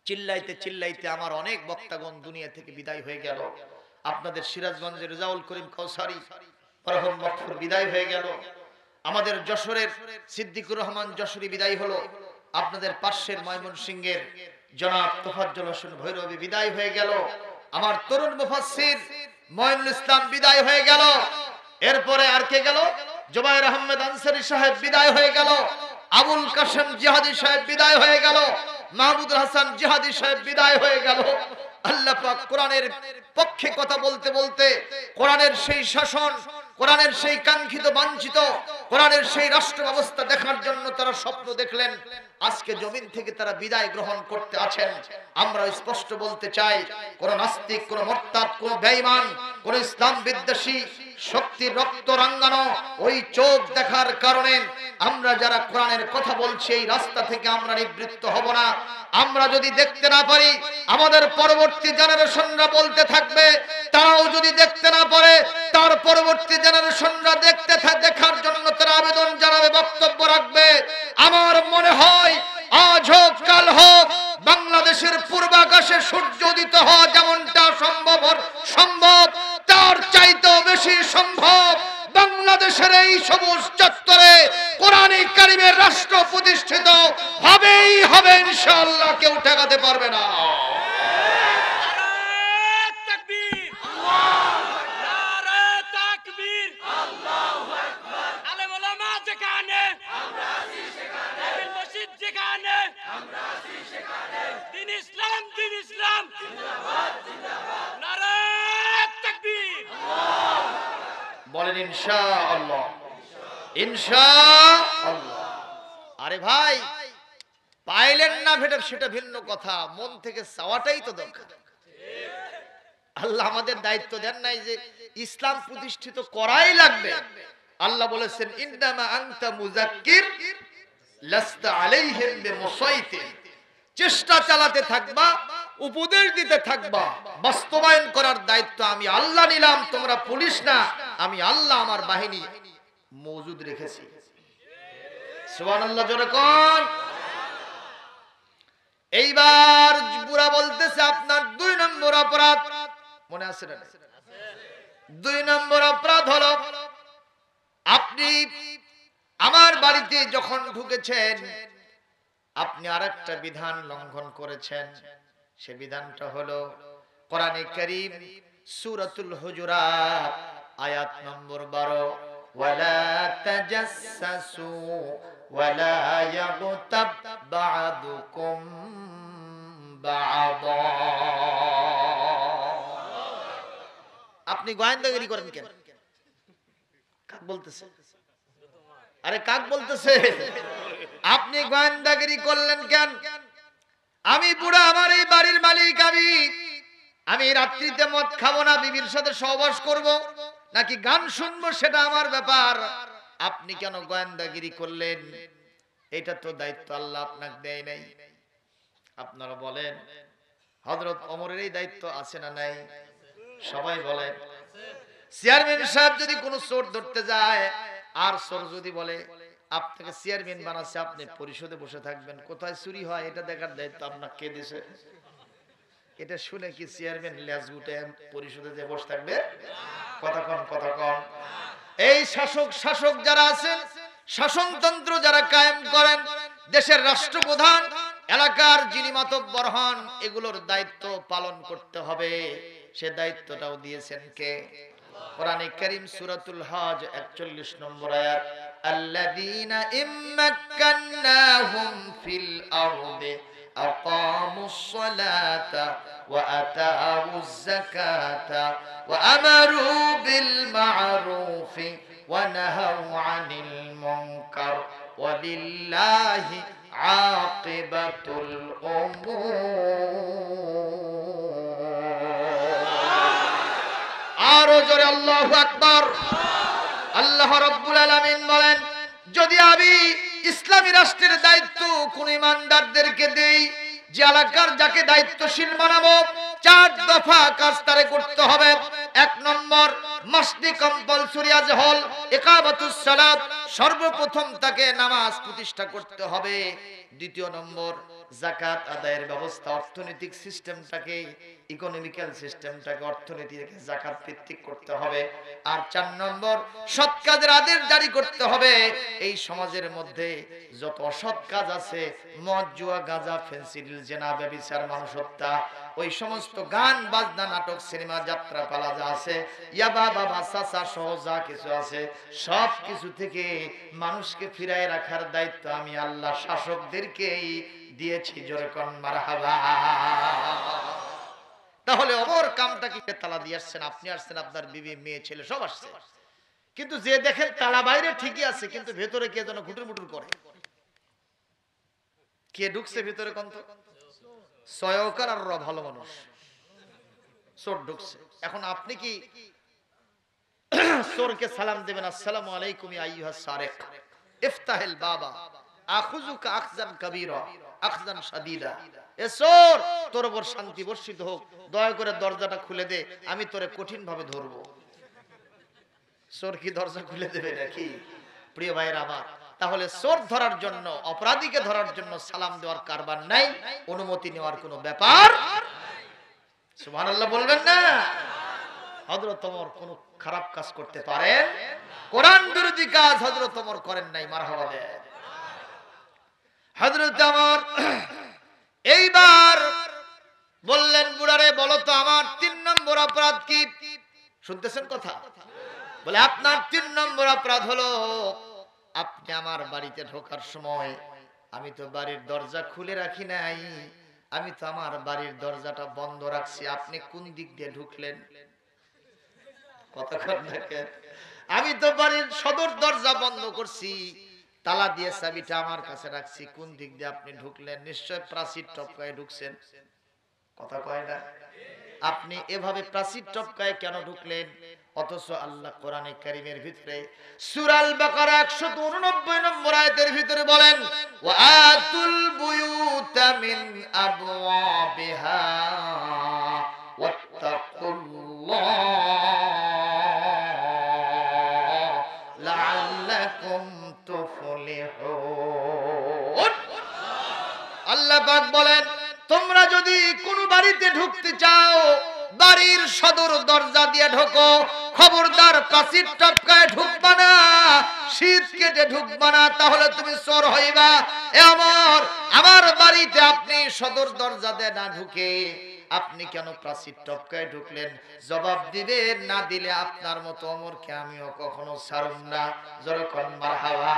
চিল্লাইতে চিল্লাইতে আমার অনেক বক্তাগণ দুনিয়া থেকে বিদায় হয়ে গেল। আপনাদের সিরাজগঞ্জের রেজাউল করিম কাউসারী মরহুম মাগফুর বিদায় হয়ে গেল। আমাদের যশোরের সিদ্দিকুর রহমান যশোরী বিদায় হলো। আপনাদের পাশের ময়মনসিংহের জনাব তোফাজ্জল হোসেন ভৈরবী বিদায় হয়ে গেল। আমার তরুণ মুফাসসির মঈনুল ইসলাম বিদায় হয়ে গেল। এরপরে আর কে গেল? জুবায়ের আহমেদ আনসারী সাহেব বিদায় হয়ে গেল। আবুল কাসেম জিহাদি সাহেব বিদায় হয়ে গেল। মাহমুদুল হাসান জিহাদি সাহেব বিদায় হয়ে গেল। আল্লাহ পাক কোরআনের পক্ষে কথা বলতে বলতে কোরআনের সেই শাসন, কোরআনের সেই কাঙ্ক্ষিত বাঞ্ছিত, কোরআনের সেই রাষ্ট্র ব্যবস্থা দেখার জন্য তারা স্বপ্ন দেখলেন। আজকে জমিন থেকে তারা বিদায় গ্রহণ করতে আছেন। আমরা স্পষ্ট বলতে চাই, কোন নাস্তিক, কোন মুরতাদ, কোন বেঈমান, কোন ইসলাম বিদ্বেষী শক্তির রক্ত রাঙ্গানো ওই চোখ দেখার কারণে আমরা যারা কোরআনের কথা বলছি এই রাস্তা থেকে আমরা নিবৃত্ত হব না। আমরা যদি দেখতে না পারি, আমাদের পরবর্তী জেনারেশনরা বলতে থাকবে, তারাও যদি দেখতে না পারে, তার পরবর্তী জেনারেশনরা দেখার জন্য তারা আবেদন জানাবে, বক্তব্য রাখবে। আমার মনে হয় আজ হোক কাল হোক বাংলাদেশের পূর্বাকাশে সূর্য উদিত হওয়া যেমনটা সম্ভব, তার চাইতেও বেশি সম্ভব বাংলাদেশের এই সবুজ চত্বরে কোরআনুল কারীমের রাষ্ট্র প্রতিষ্ঠিত হবেই হবে ইনশাআল্লাহ, কেউ ঠেকাতে পারবে না। বলেন ইনশাআল্লাহ, ইনশাআল্লাহ। আরে ভাই, পাইলেন না ভেটে সেটা ভিন্ন কথা, মন থেকে চাওয়াটাই তো দরকার। আল্লাহ আমাদের দায়িত্ব দেন নাই যে ইসলাম প্রতিষ্ঠিত করাই লাগবে। আল্লাহ বলেছেন ইন্নামা আনতা মুযাক্কির লাস্তা আলাইহিম বিমুসাইতির। চেষ্টা চালাতে থাকবা, উপদেশ দিতে থাকবা, বাস্তবায়ন করার দায়িত্ব আমি আল্লাহ নিলাম, তোমরা পুলিশ না। আমি আল্লাহ আমার বাহিনী মজুদ রেখেছি। সুবহানাল্লাহ জোরে কোন। এইবার বুড়া বলতেছে আপনার 2 নম্বর অপরাধ মনে আছে না? 2 নম্বর অপরাধ হলো আপনি আমার বাড়িতে যখন ঢুকেছেন আপনি আরেকটা বিধান লঙ্ঘন করেছেন। সে বিধানটা হলো কোরআনে কারীম সূরাতুল হুজুরাত আয়াত নম্বর 12, ওয়ালা তাজাসসু ওয়ালা ইয়াগতাব বা'দুকুম বা'দা। আপনি গোয়েন্দাগিরি করেন কেন? কাক বলতেছে? আরে কাক বলতেছে? আপনি গোয়েন্দাগিরি করলেন কেন? আমি বুড়া, আমার এই বাড়ির মালিক আমি রাত্রিতে মদ খাবো না, বিবির সাথে সহবাস করব নাকি গান শুনবো সেটা আমার ব্যাপার। আপনি কেন গোয়েন্দাগিরি করলেন? এটা তো দায়িত্ব আল্লাহ আপনাকে দেয় নাই। আপনারা বলেন হযরত ওমরের এই দায়িত্ব আছে না নাই? সবাই বলেন। চেয়ারম্যান সাহেব যদি কোনো চোর ধরতে যায়, আর চোর যদি বলে আপনাকে চেয়ারম্যান বানাচ্ছে, আপনি পরিষদে বসে থাকবেন, কোথায় চুরি হয় এটা দেখার দায়িত্ব আপনাকে কে দিয়েছে? এটা শুনে কি চেয়ারম্যান লেজ গুটে পরিষদে যে বসে থাকবে? কথা কন। এই শাসক যারা আছেন, শাসনতন্ত্র যারা কায়েম করেন, দেশের রাষ্ট্রপ্রধান, এলাকার যিনি মাতব্বর হন, এগুলোর দায়িত্ব পালন করতে হবে। সে দায়িত্বটাও দিয়েছেন কে? কোরআনে কারীম সূরাতুল হজ 41 নম্বর আয়াত, আল্লাযীনা ইম্মাক্কান্নাহুম ফিল আরদি আকামুস সালাতা ওয়া আতাউজ যাকাতা ওয়া আমারু বিল মা'রুফি ওয়া নাহাউ আনিল মুনকার ওয়া লিল্লাহি আকিবাতুল উমুর। আরো জোরে আল্লাহু আকবার। আল্লাহ রাব্বুল আলামিন বলেন, যদি আমি ইসলামী রাষ্ট্রের দায়িত্ব কোন ইমানদারদেরকে দেই, যে এলাকার যাকে দায়িত্বশীল বানাবো, 4 দফা কাজ তারে করতে হবে। 1 নম্বর, মাসদি কম্পালসরি আজ হল ইকামাতুস সালাত, সর্বপ্রথম তাকে নামাজ প্রতিষ্ঠা করতে হবে। 2 নম্বর, যাকাত আদায়ের ব্যবস্থা, অর্থনৈতিক সিস্টেমটাকে, ইকোনমিক্যাল সিস্টেমটাকে, অর্থনীতিকে যাকাত ভিত্তিক করতে হবে। আর 4 নম্বর, সৎ কাজের আদেশ জারি করতে হবে। এই সমাজের মধ্যে যত অসৎ কাজ আছে, মদ, জুয়া, গাঁজা, ফেন্সিডিল, জেনা, ব্যভিচার, মানুষ হত্যা, ওই সমস্ত গান বাজনা, নাটক, সিনেমা, যাত্রা পালা যা আছে, ইয়াবা, বাবা, চাচা সহ যা কিছু আছে, সব কিছু থেকে মানুষকে ফিরায় রাখার দায়িত্ব আমি আল্লাহ শাসকদেরকেই দিয়েছি। জোরে কোন মারহাবা। তাহলে ওমর কামটা কি তালা দিয়ে আসছেন, আপনি আসছেন, আপনার বিবি, মেয়ে, ছেলে সব আসছে, কিন্তু যে দেখেন তালা বাইরে ঠিকই আছে, কিন্তু ভেতরে কে যেন ঘুটুর মুটুর করে। কে ঢুকছে ভেতরে? কন্ত সয়কার আর ভালো মানুষ, চোর ঢুকছে। এখন আপনি কি চোরকে সালাম দেবেন, আসসালামু আলাইকুম ইয়া আইয়ুহাস সারিক ইফতাহিল বাবা আখুযুকা আখজান কাবীরা আখজান শাদীদা, এ চোর, তোর উপর শান্তি বর্ষিত হোক, দয়া করে দরজাটা খুলে দে, আমি তোরে কঠিন ভাবে ধরবো। চোর কি দরজা খুলে দেবে নাকি? প্রিয় ভাইরা আমার, তাহলে চোর ধরার জন্য, অপরাধীকে ধরার জন্য সালাম দেওয়ার কারবার নাই, অনুমতি নেওয়ার কোনো ব্যাপার। সুবহানাল্লাহ বলবেন না? হযরত ওমর কোন খারাপ কাজ করতে পারেন? কোরআন বিরোধী কাজ হযরত ওমর করেন নাই। মারহাবা দেন। হযরত ওমর এইবার বললেন, বুড়ারে বলো তো আমার 3 নম্বর অপরাধ কি? শুনতেছেন কথা? বলে আপনার 3 নম্বর অপরাধ হলো, আপনি আমার বাড়িতে ঢোকার সময়, আমি তো বাড়ির দরজা খুলে রাখি নাই, আমি তো আমার বাড়ির দরজাটা বন্ধ রাখছি, আপনি কোন দিক দিয়ে ঢুকলেন? কতক্ষণ দেখেন, আমি তো বাড়ির সদর দরজা বন্ধ করছি, তালা দিয়ে চাবিটা আমার কাছে রাখছি, কোন দিক দিয়ে আপনি ঢুকলেন? নিশ্চয় প্রাচীর টপকায় ঢুকছেন। কথা কয় না? আপনি এভাবে প্রাচীর টপকায় কেন ঢুকলেন? অথচ আল্লাহ কোরআনে কারীমের ভিতরে সূরা আল বাকারা 189 নম্বর আয়াতের ভিতরে বলেন, ওয়া আতুল বুয়ুতা মিন আবওয়াবিহা ওয়াত্তাকুল্লাহ লাআল্লাকুম তুফলিহুন। আল্লাহ পাক বলেন, তোমরা যদি কোন বাড়িতে ঢুকতে চাও, বাড়ির সদর দরজা দিয়ে ঢোকো, খবরদার প্রাচীর টপকায় ঢুকবা না, শীত কেটে ঢুকবা না, তাহলে তুমি চোর হইবা। আমার বাড়িতে আপনি সদর দরজা দিয়ে না ঢুকে আপনি কেন প্রাচীর টপকায় ঢুকলেন? জবাব দিবেন, না দিলে আপনার মতো ওমরকে আমিও কখনো ছাড়ব না। যখন মারহাবা।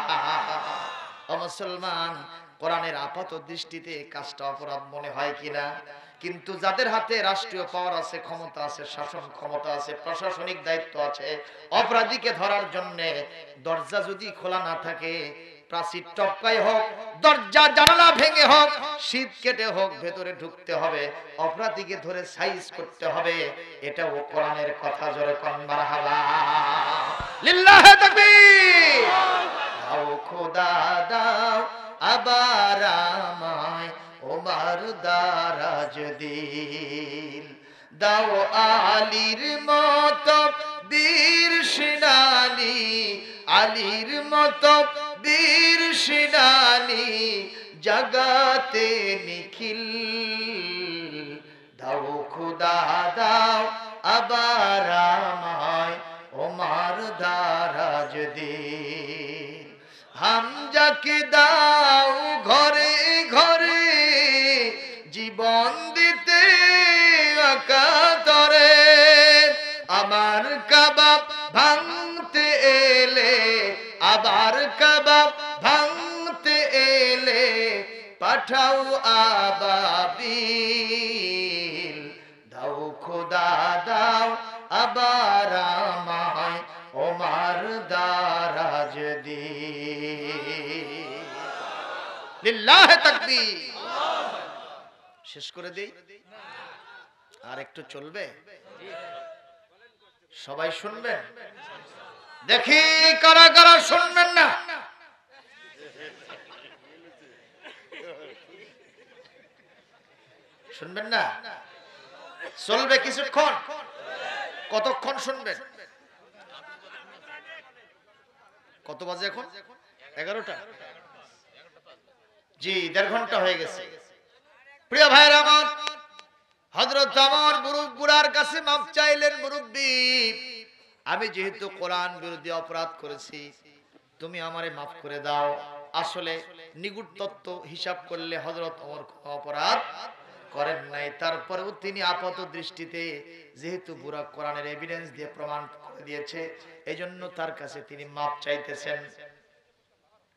ও মুসলমান, কোরআনের আপাত দৃষ্টিতে কাজটা অপরাধ মনে হয় কিনা? কিন্তু যাদের হাতে রাষ্ট্রীয় পাওয়ার আছে, ক্ষমতা আছে, শাসন ক্ষমতা আছে, প্রশাসনিক দায়িত্ব আছে, অপরাধীকে ধরার জন্য দরজা যদি খোলা না থাকে, প্রাচীর টপকাই হোক, দরজা জানালা ভেঙে হোক, শীত কেটে হোক, ভেতরে ঢুকতে হবে, অপরাধীকে ধরে সাইজ করতে হবে। এটাও কোরআনের কথা। জোরে কোন মারহাবা, লিল্লাহি তাকবীর। দাও খোদা দাও আবার আমায় ওমার দারাজ দিল, দাও আলীর মতো বীর সেনানী, আলীর মতো বীর সেনানী, জগতে নিখিল। দাও খোদা দাও আবার আমায় ওমার দারাজ দিল, হামজাকে দাও ঘরে ঘরে জীবন দিতে অকাতরে, আমার কাবাব ভাঙতে এলে, আবার কাবাব ভাঙতে এলে পাঠাও আবাবিল। দাও খোদা দাও আবার আমায় ওমার দারাজ দিল। লিল্লাহি তাকবীর। শেষ করে দেই, আর একটু চলবে? সবাই শুনবেন? দেখি কারা কারা শুনবেন না। শুনবেন না? চলবে কিছুক্ষণ? কতক্ষণ শুনবেন? কত বাজে এখন? 11টা। জি, 1.5 ঘন্টা হয়ে গেছে। প্রিয় ভাইরা আমার, হযরত আমার বুড়ার কাছে মাপ চাইলেন, মুরব্বি আমি যেহেতু কোরআন বিরোধী অপরাধ করেছি, তুমি আমারে মাফ করে দাও। আসলে নিগুড় তত্ত্ব হিসাব করলে হযরত ওমর কোনো অপরাধ করেন নাই। তারপরেও তিনি আপাত দৃষ্টিতে যেহেতু বুড়া কোরআনের এভিডেন্স দিয়ে প্রমাণ করে দিয়েছে, এজন্য তার কাছে তিনি মাপ চাইতেছেন।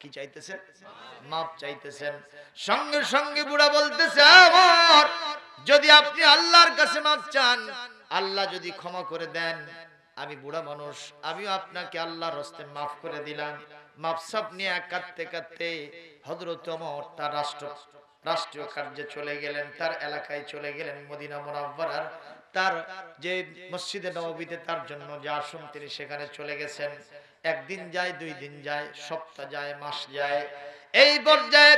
কি চাইতেছেন? মাপ চাইতেছেন। সঙ্গে সঙ্গে বুড়া বলতেছে, আমার যদি আপনি আল্লাহর কাছে মাপ চান, আল্লাহ যদি ক্ষমা করে দেন, আমি বুড়া মানুষ, আমিও আপনাকে আল্লাহর হস্তে মাফ করে দিলাম। মাপসাপ নিয়ে কাঁদতে কাঁদতে হযরত ওমর তার রাষ্ট্রীয় কার্যে চলে গেলেন, তার এলাকায় চলে গেলেন, মদিনা মুনাওয়ারার তার যে মসজিদে নববীতে তার জন্য যে আসন, তিনি সেখানে চলে গেছেন। একদিন যায়, 2 দিন যায়, সপ্তাহ যায়, মাস যায়, এই পর্যায়ে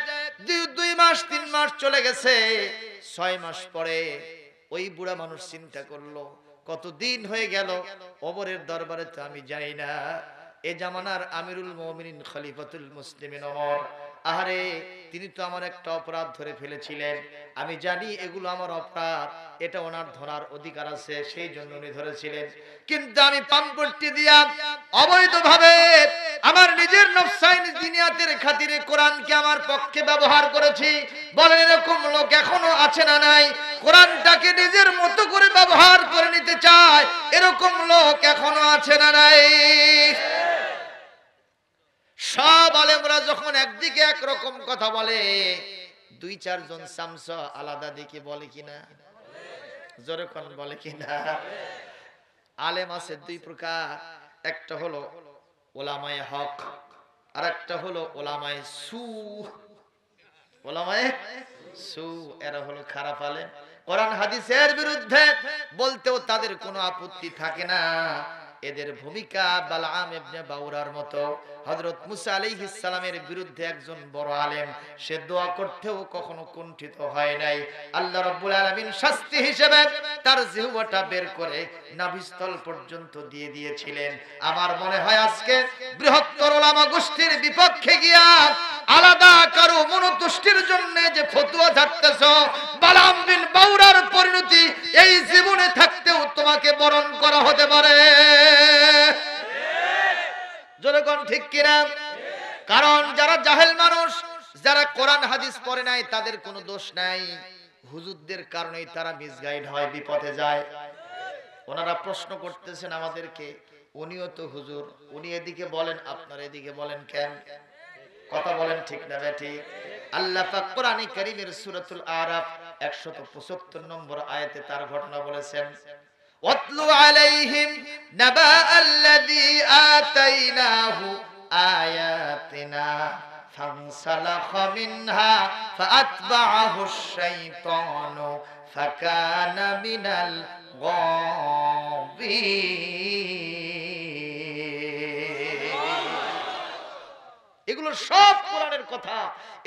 2 মাস 3 মাস চলে গেছে। 6 মাস পরে ওই বুড়া মানুষ চিন্তা করলো, কতদিন হয়ে গেল ওমরের দরবারে তো আমি যাই না। এ জামানার আমিরুল মুমিনিন খলিফাতুল মুসলিমিন ওমর, আহারে তিনি তো আমার একটা অপরাধ ধরে ফেলেছিলেন, আমি জানি এগুলো আমার অপরাধ, এটা ওনার ধরার অধিকার আছে, সেই জন্য উনি ধরেছিলেন। কিন্তু আমি পাম্পট্টি দিয়া অবৈধভাবে আমার নিজের নফসাইনি দুনিয়াতের খাতিরে কোরআনকে আমার পক্ষে ব্যবহার করেছি। বলেন এরকম লোক এখনো আছে না নাই? কোরআনটাকে নিজের মতো করে ব্যবহার করে নিতে চায়, এরকম লোক এখনো আছে না নাই? সব আলেমরা যখন একদিকে একরকম কথা বলে, 2-4 জন সামসা আলাদা দিকে বলে কিনা? জোরে কোন বলে কিনা? আলেম আছে 2 প্রকার, একটা হলো উলামায়ে হক, আর একটা হলো উলামায়ে সু। উলামায়ে সু এরা হলো খারাপ আলেম, কোরআন হাদিসের বিরুদ্ধে বলতেও তাদের কোনো আপত্তি থাকে না। এদের ভূমিকা বালআম ইবনে বাউরার মতো। হযরত মুসা আলাইহিস সালামের বিরুদ্ধে একজন বড় আলেম, সে দোয়া করতেও কখনো কুণ্ঠিত হয় নাই। আল্লাহ রাব্বুল আলামিন শাস্তি হিসেবে তার জিহ্বাটা বের করে নাভিস্থল পর্যন্ত দিয়ে দিয়েছিলেন। আমার মনে হয় আজকে বৃহত্তর উলামা গোষ্ঠীর বিপক্ষে গিয়া আলাদা কারো মনোতুষ্টির জন্য যে ফতোয়া ছাড়তেছ, বালআম বিন বাউরার পরিণতি এই জীবনে থাকতেও তোমাকে বরণ করা হতে পারে। জোরে কোন ঠিক কিনা? কারণ যারা জাহেল মানুষ, যারা কোরআন হাদিস পড়ে নাই, তাদের কোনো দোষ নাই। হুজুরদের কারণেই তারা মিসগাইড হয়, বিপদে যায়। ওনারা প্রশ্ন করতেছেন আমাদেরকে, উনিও তো হুজুর, উনি এদিকে বলেন, আপনারা এদিকে বলেন কেন? কথা বলেন ঠিক না ঠিক? আল্লাহ পাক কোরআনে কারীমের সূরাতুল আরাফ 175 নম্বর আয়াতে তার ঘটনা বলেছেন, ওয়াতলু আলাইহিম নাবা আল্লাযী আতাইনাহু আয়াতিনা ফানসালাখা মিনহা ফাআতবাআহুশ শাইতানু ফাকানা মিনাল গাবিন। এগুলো সব কোরআনের কথা।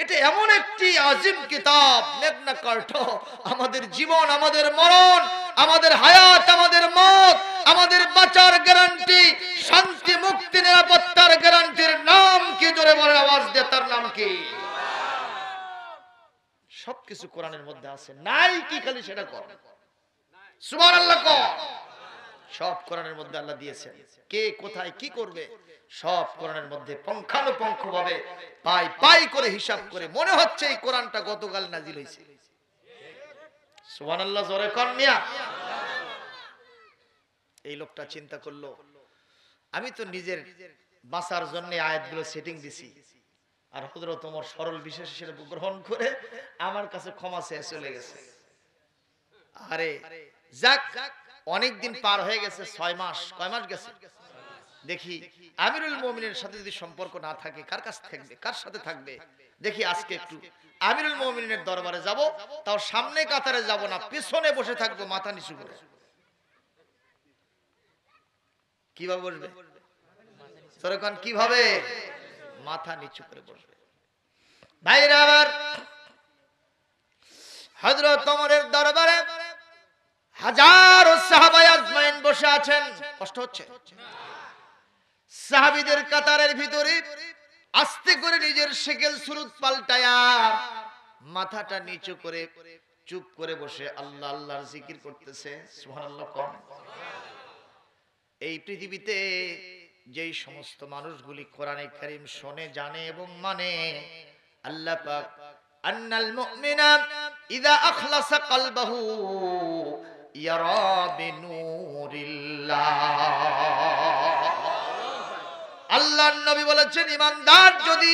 এটা এমন একটি আজিম কিতাব, মেঘনা কণ্ঠ, আমাদের জীবন, আমাদের মরণ, আমাদের হায়াত, আমাদের মত, আমাদের বাঁচার গ্যারান্টি, শান্তি, মুক্তি, নিরাপত্তার গ্যারান্টির নাম কি? জোরে বলেন আওয়াজ দিয়ে, তার নাম কি? সবকিছু কোরআনের মধ্যে আছে। নাই কি খালি সেটা কর, সুবহানাল্লাহ কর। সব কোরআনের মধ্যে আল্লাহ দিয়েছেন। কে কোথায় কি করবে সব কোরআনের মধ্যে পুঙ্খানুপুঙ্খ ভাবে পাই পাই করে হিসাব করে। মনে হচ্ছে এই কোরআনটা গতকাল নাজিল হয়েছে। সুবহানাল্লাহ জোরে কোন মিয়া। এই লোকটা চিন্তা করলো, আমি তো নিজের বাঁচার জন্য আয়াতগুলো সেটিং দিছি, আর হযরত ওমর সরল বিশেষ হিসেবে গ্রহণ করে আমার কাছে ক্ষমা চেয়ে চলে গেছে। আরে যাক, অনেক দিন পার হয়ে গেছে, 6 মাস। কয় মাস গেছে? দেখি আমিরুল মুমিনের সাথে যদি সম্পর্ক না থাকে, কার কাছে থাকবে, কার সাথে থাকবে? দেখি আজকে একটু আমিরুল মুমিনের দরবারে যাব, তাও সামনে কাতারে যাব না, পিছনে বসে থাকবো মাথা নিচু করে। কিভাবে বসবে? সরকার কিভাবে? মাথা নিচু করে বসবে। ভাইরা আমার, হযরত ওমরের দরবারে হাজারো সাহাবায়ে আজমাইন বসে আছেন। কষ্ট হচ্ছে? সাহাবীদের কাতারের ভিতরে আস্তে করে নিজের শেকেল সুরুত পাল্টায়া মাথাটা নিচু করে চুপ করে বসে আল্লাহ আল্লাহর জিকির করতেছে। সুবহানাল্লাহ কোন। এই পৃথিবীতে যেই সমস্ত মানুষগুলি কোরআনে কারীম শোনে, জানে এবং মানে, আল্লাহ পাক আন্নাল মুমিনা ইযা আখলাসা কলবাহু ইয়ারা বিনুরিল্লাহ। আল্লাহর নবী বলেছেন, ইমানদার যদি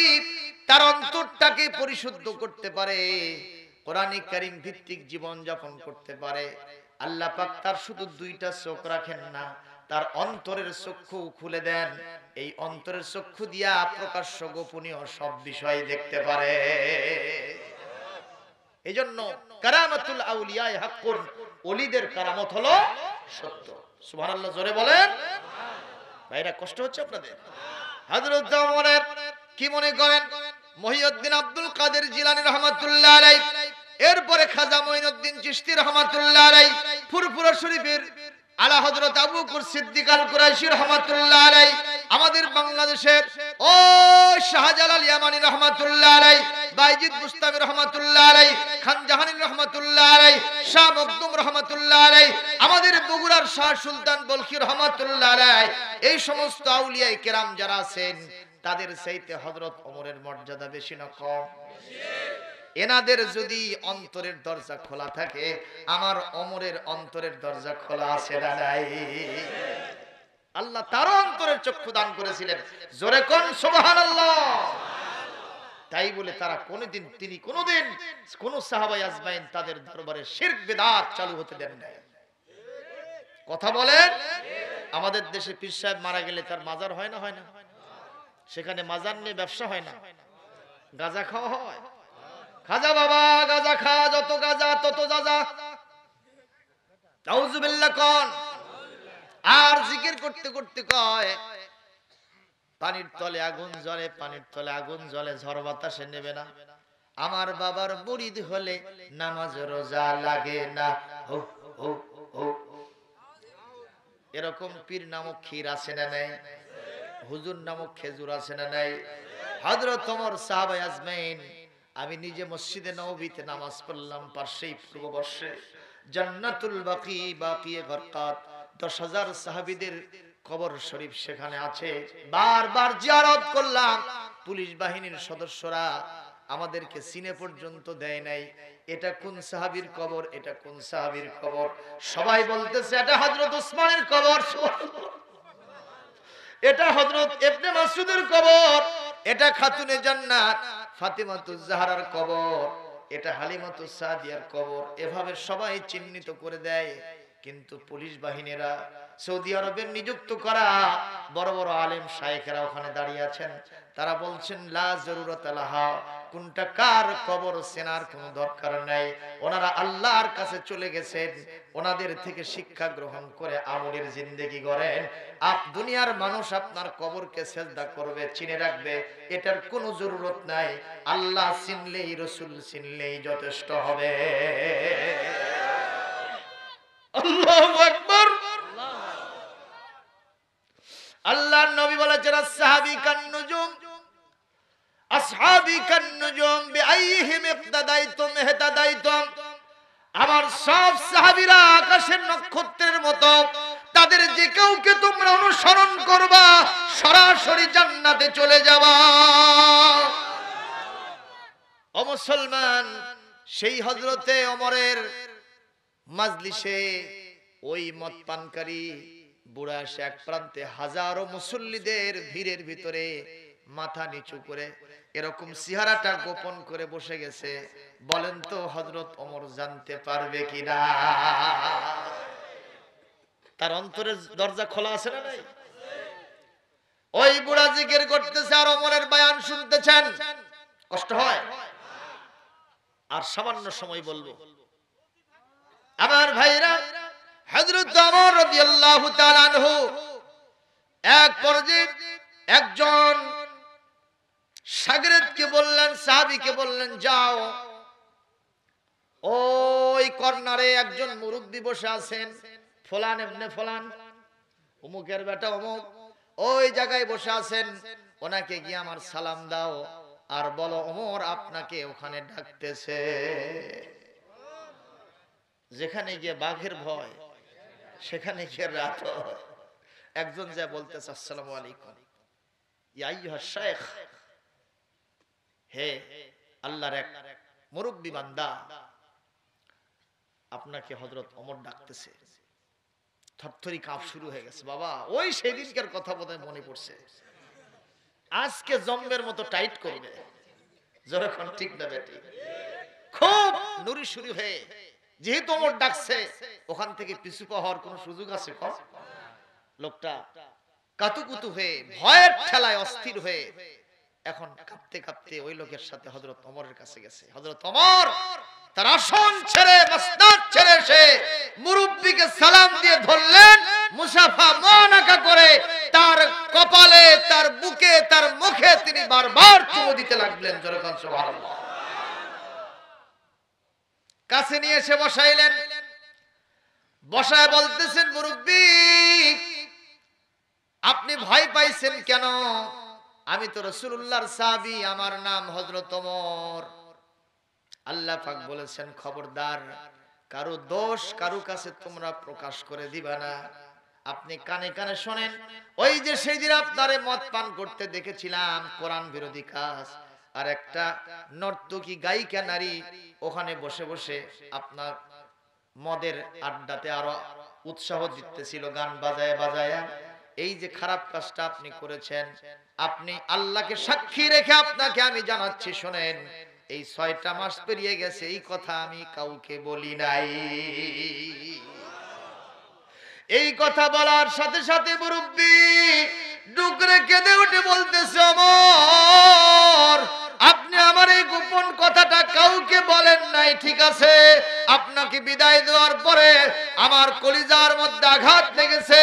তার অন্তরটাকে পরিশুদ্ধ করতে পারে, কোরআনে কারীম ভিত্তিক জীবন যাপন করতে পারে, আল্লাহ পাক তার শুধু 2টা চোখ রাখেন না, তার অন্তরের চক্ষু খুলে দেন। এই অন্তরের চক্ষু দিয়া প্রকাশ্য গোপনীয় সব বিষয় দেখতে পারে। এজন্য কারামাতুল আউলিয়া হাক্কুন, ওলিদের কারামত হলো সত্য। সুবহানাল্লাহ জোরে বলেন। ভাইরা কষ্ট হচ্ছে আপনাদের? হযরত ওমরের কি মনে করেন? মহিউদ্দিন আব্দুল কাদের জিলানী রাহমাতুল্লাহ আলাইহি, এরপরে খাজা মঈনুদ্দিন চিশতি রাহমাতুল্লাহ আলাইহি, ফুরফুরা শরীফের আলা হযরত আবু বকর সিদ্দিক আল কুরাইশি রাহমাতুল্লাহ আলাইহি, আমাদের বাংলাদেশের ও শাহজালাল ইয়ামানী রাহমাতুল্লাহ আলাইহি, বাইজিদ বুস্তামি রাহমাতুল্লাহ আলাইহি, খান জাহানী রাহমাতুল্লাহ আলাইহি, শাহ মখদুম রাহমাতুল্লাহ আলাইহি, আমাদের বগুড়ার শাহ সুলতান বলখি রাহমাতুল্লাহ আলাইহি, এই সমস্ত আউলিয়ায়ে কেরাম যারা আছেন, তাদের চাইতে হযরত ওমরের মর্যাদা বেশি না কম? এনাদের যদি অন্তরের দরজা খোলা থাকে, আমার ওমরের অন্তরের দরজা খোলা আছে না নাই? আল্লাহ তার অন্তরের চক্ষু দান করেছিলেন। জোরে কোন সুবহানাল্লাহ। তাই বলে তারা কোনদিন, তিনি কোনদিন কোন সাহাবায়ে আজমাইন তাদের দরবারে শিরক বিদআত চালু হতে দেন নাই। কথা বলেন। আমাদের দেশে পীর সাহেব মারা গেলে তার মাজার হয় না? হয় না? সেখানে মাজার নিয়ে ব্যবসা হয় না? গাঁজা খাওয়া হয়? খাজা বাবা গাঁজা খা, যত গাঁজা তত গাঁজা। আউযুবিল্লাহ কোন। আর জিকির করতে করতে কয়, পানির তলে আগুন জ্বলে, পানির তলে আগুন জ্বলে, ঝড় বাতাসে নেবে না। আমার বাবার মুরিদ হলে নামাজ রোজা লাগে না। হো হো হো। এরকম পীর নামক ক্ষীর আছে না নাই? হুজুর নামক খেজুর আছে না নাই? হযরত ওমর সাহাবায়ে আজমাইন, আমি নিজে মসজিদে নববীতে নামাজ পড়লাম, পাশেই পূর্ববর্ষে জান্নাতুল বাকি, বাকিয়ে গরকাত, 10,000 সাহাবীদের কবর শরীফ সেখানে আছে। বারবার জিয়ারত করলাম। পুলিশ বাহিনীর সদস্যরা আমাদেরকে সিনে পর্যন্ত দেয় নাই, এটা কোন সাহাবীর কবর, এটা কোন সাহাবীর কবর। সবাই বলতেছে এটা হযরত ওসমানের কবর, এটা হযরত ইবনে মাসউদের কবর, এটা খাতুনে জান্নাত ফাতিমাতুজ জাহরার কবর, এটা হালিমাতুস সাদিয়ার কবর। এভাবে সবাই চিহ্নিত করে দেয়। কিন্তু পুলিশ বাহিনীরা, সৌদি আরবের নিযুক্ত করা বড় বড় আলেম শায়েখেরা ওখানে দাঁড়িয়ে আছেন। তারা বলছেন লা জরুরাত লাহা, কোনটা কার কবর চেনার কোনো দরকার নাই। ওনারা আল্লাহর কাছে চলে গেছেন, ওনাদের থেকে শিক্ষা গ্রহণ করে আমলের জিন্দেগি গড়েন। দুনিয়ার মানুষ আপনার কবরকে সেজদা করবে, চিনে রাখবে, এটার কোনো জরুরত নাই। আল্লাহ চিনলেই, রাসূল চিনলেই যথেষ্ট হবে। আল্লাহু আকবার। আল্লাহর নবী বলেছেন আসহাবী কান নুজুম, আসহাবী কান নুজুম বিআইহিম ইক্তাদাইতুম ইহতাদাইতুম। আমার সব সাহাবীরা আকাশের নক্ষত্রের মতো, তাদের যে কাউকে তোমরা অনুসরণ করবা সরাসরি জান্নাতে চলে যাবা। ও মুসলমান, সেই হযরতে ওমরের মাজলিসে ওই মদ পানকারী বুড়া এসে এক প্রান্তে হাজারো মুসল্লিদের ভিড়ের ভিতরে মাথা নিচু করে এরকম চেহারাটা গোপন করে বসে গেছে। বলেন তো হযরত ওমর জানতে পারবে কিনা? তার অন্তরের দরজা খোলা আছে না নাই? ওই বুড়া জিকির করতেছে আর ওমরের বয়ান শুনতেছেন। কষ্ট হয়? আর সামান্য সময় বলবো আমার ভাইরা, হযরত ওমর রাদিয়াল্লাহু তাআলা আনহু এক পর্যায়ে একজন শাগিরদকে বললেন, সাহাবীকে বললেন, যাও ওই কর্নারে একজন মুরব্বি বসে আছেন, ফলান ইবনে ফলান, অমুকের বেটা অমুক, ওই জায়গায় বসে আছেন, ওনাকে গিয়ে আমার সালাম দাও আর বলো ওমর আপনাকে ওখানে ডাকতেছে। যেখানে গিয়ে বাঘের ভয় সেখানে গিয়ে রাত হয়। একজন যা বলতেছে আসসালামু আলাইকুম ইয়া আইয়ুহাশ শাইখ, হে আল্লাহর এক মুরব্বি বান্দা, আপনাকে হযরত ওমর ডাকতেছে। থরথরি কাঁপ শুরু হয়ে গেছে। বাবা ওই সেদিনকার কথা বোধহয় মনে পড়ছে। আজকে জম্বের মতো টাইট করবে যখন, ঠিক না বেটি? খুব নুরি শুরু হয়ে, যেহেতু ওমর ডাকছে ওখান থেকে পিছু পাওয়ার কোনো সুযোগ আছে? লোকটা কাতুকুতু হয়ে ভয়ের ঠেলায় অস্থির হয়ে এখন কাঁপতে কাঁপতে ওই লোকের সাথে হযরত ওমরের কাছে গেছে। হযরত ওমর তার আসন ছেড়ে, মাসনাদ ছেড়ে সে মুরব্বিকে সালাম দিয়ে ধরলেন, মুসাফা মুআনাকা করে তার কপালে, তার বুকে, তার মুখে তিনি বারবার চুমু দিতে লাগলেন। জোরে সুবহানাল্লাহ। কাছে নিয়ে এসে বসাইলেন, বসায় বলতেছেন, মুরব্বি আপনি ভয় পাইছেন কেন? আমি তো রাসূলুল্লাহর সাহাবী, আমার নাম হযরত ওমর। আল্লাহ পাক বলেছেন খবরদার কারো দোষ কারো কাছে তোমরা প্রকাশ করে দিবা না। আপনি কানে কানে শোনেন, ওই যে সেই দিন আপনারে মদ পান করতে দেখেছিলাম, কোরআন বিরোধী কাজ, আর একটা নর্তকী গায়িকা নারী ওখানে বসে বসে আপনার মদের আড্ডাতে আরো উৎসাহ দিতেছিল, গান বাজায় বাজায়। এই যে খারাপ কাজটা আপনি করেছেন, আপনি আল্লাহকে সাক্ষী রেখে আপনাকে আমি জানাচ্ছি, শোনেন, এই ৬টা মাস পেরিয়ে গেছে, এই কথা আমি কাউকে বলি নাই। এই কথা বলার সাথে সাথে মুরব্বি ডুকরে কেঁদে উঠে বলতেছে, ওমর আপনি আমার এই গোপন কথাটা কাউকে বলেন নাই, ঠিক আছে? আপনাকে বিদায় দেওয়ার পরে আমার কলিজার মধ্যে আঘাত লেগেছে।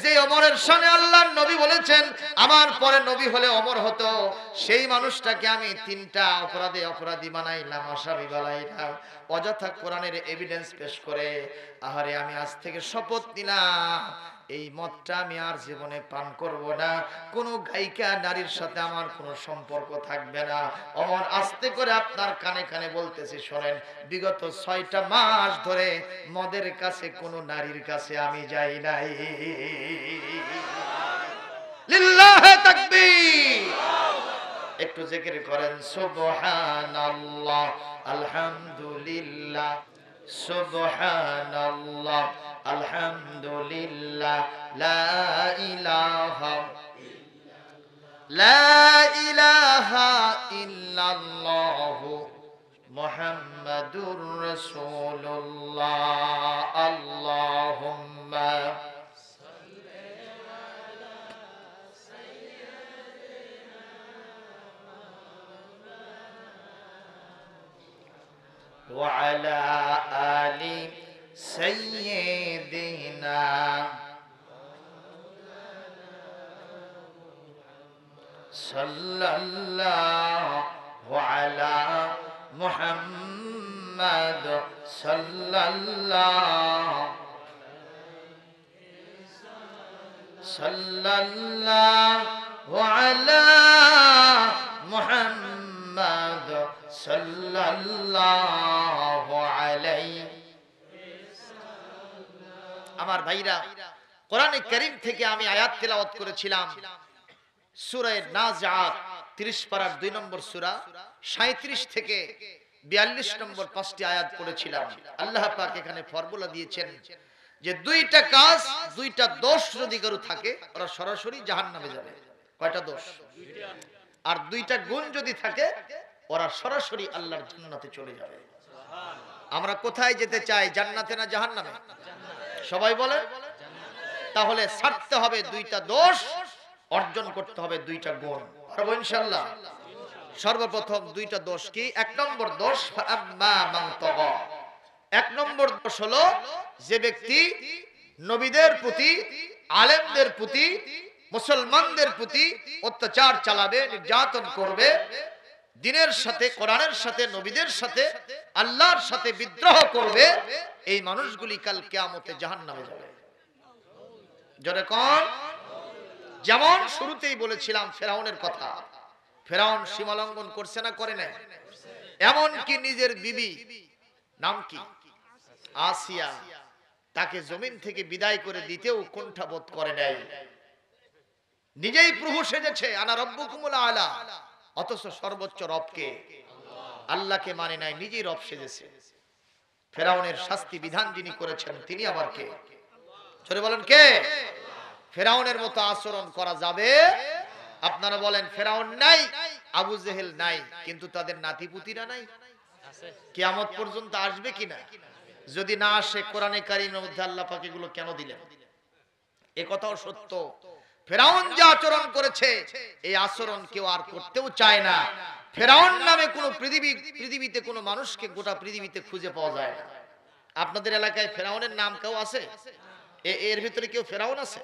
যে ওমরের শানে আল্লাহর নবী বলেছেন আমার পরে নবী হলে ওমর হতো, সেই মানুষটাকে আমি 3টা অপরাধে অপরাধী বানাইলাম, আসামি বানাইলাম, অযথা কোরআনের এভিডেন্স পেশ করে। আহারে আমি আজ থেকে শপথ নিলাম এই মদটা আমি আর জীবনে পান করব না, কোন গায়িকা নারীর সাথে আমার কোনো সম্পর্ক থাকবে না। ওমর আস্তে করে আপনার কানে কানে বলতেছি, শোনেন, বিগত 6টা মাস ধরে মদের কাছে কোন নারীর কাছে আমি যাই নাই। লিল্লাহি তাকবীর। একটু জিকির করেন সুবহানাল্লাহ, আলহামদুলিল্লাহ, সুবহানাল্লাহ, আলহামদুলিল্লাহ, লা ইলাহা ইলাহা ইল্লাল্লাহু মুহাম্মাদুর রাসূলুল্লাহ আল্লাহুম্মা ওয়া আলা আলি সাইয়্যিদিনা সাল্লাল্লাহু আলা মুহাম্মাদ সাল্লাল্লাহু আলা মুহাম্মাদ সাল্লাল্লাহু আলাইহি। আমার ভাইরা, কোরআনে কারীম থেকে আমি আয়াত তেলাওয়াত করেছিলাম সূরা নাজিআত 30 পারার 2 নম্বর সূরা 37 থেকে 42 নম্বর 5টি আয়াত পড়েছিলাম। আল্লাহ পাক এখানে ফর্মুলা দিয়েছেন যে দুইটা কাজ, দুইটা দোষ যদি কারো থাকে ওরা সরাসরি জাহান্নামে যাবে। কয়টা দোষ? আর দুইটা গুণ যদি থাকে ওরা সরাসরি আল্লাহর জান্নাতে চলে যাবে। আমরা কোথায় যেতে চাই, জান্নাতে না জাহান্নামে? সবাই বলে। তাহলে ছাড়তে হবে দুইটা দোষ, অর্জন করতে হবে দুইটা গুণ। পারবো ইনশাআল্লাহ? সর্বপ্রথম দুইটা দোষ কি? এক নম্বর দোষ ফাআম্মা মান তাগা। এক নম্বর দোষ হলো যে ব্যক্তি নবীদের প্রতি, আলেমদের প্রতি, মুসলমানদের প্রতি অত্যাচার চালাবে, নির্যাতন করবে, দ্বীনের সাথে, কোরআনের সাথে, নবীদের সাথে, আল্লাহর সাথে বিদ্রোহ করবে, এই মানুষগুলি কাল কিয়ামতে জাহান্নামে যাবে। জোরে কোন? যেমন শুরুতেই বলেছিলাম ফেরাউনের কথা। ফেরাউন সীমালঙ্ঘন করছে না করে নাই? এমন কি নিজের বিবি, নাম কি, আসিয়া, তাকে জমিন থেকে বিদায় করে দিতেও কুণ্ঠাবোধ করে নাই। নিজেই প্রভু সেজেছে, আনা রব্বুকুমুল আলা, অথচ সর্বোচ্চ রবকে, আল্লাহকে মানে নাই, নিজেই রব সেজেছে। ফেরাউনের শাস্তি বিধান যিনি করেছেন তিনি আবার কে? জোরে বলেন কে? ফেরাউনের মতো আচরণ করা যাবে? আপনারা বলেন ফেরাউন নাই, আবু জেহেল নাই, কিন্তু তাদের নাতিপুতিরা নাই? কিয়ামত পর্যন্ত আসবে কিনা? যদি না আসে, কোরআনে কারীমের মধ্যে আল্লাহ পাক এগুলো কেন দিলেন? এ কথাও সত্য। ফেরাউন যে আচরণ করেছে, এই আচরণ কেউ আর করতেও চায় না। ফেরাউন নামে কোন পৃথিবীতে কোন মানুষকে গোটা পৃথিবীতে খুঁজে পাওয়া যায় না। আপনাদের এলাকায় ফেরাউনের নাম কেউ আছে? এর ভিতরে কেউ ফেরাউন আছে?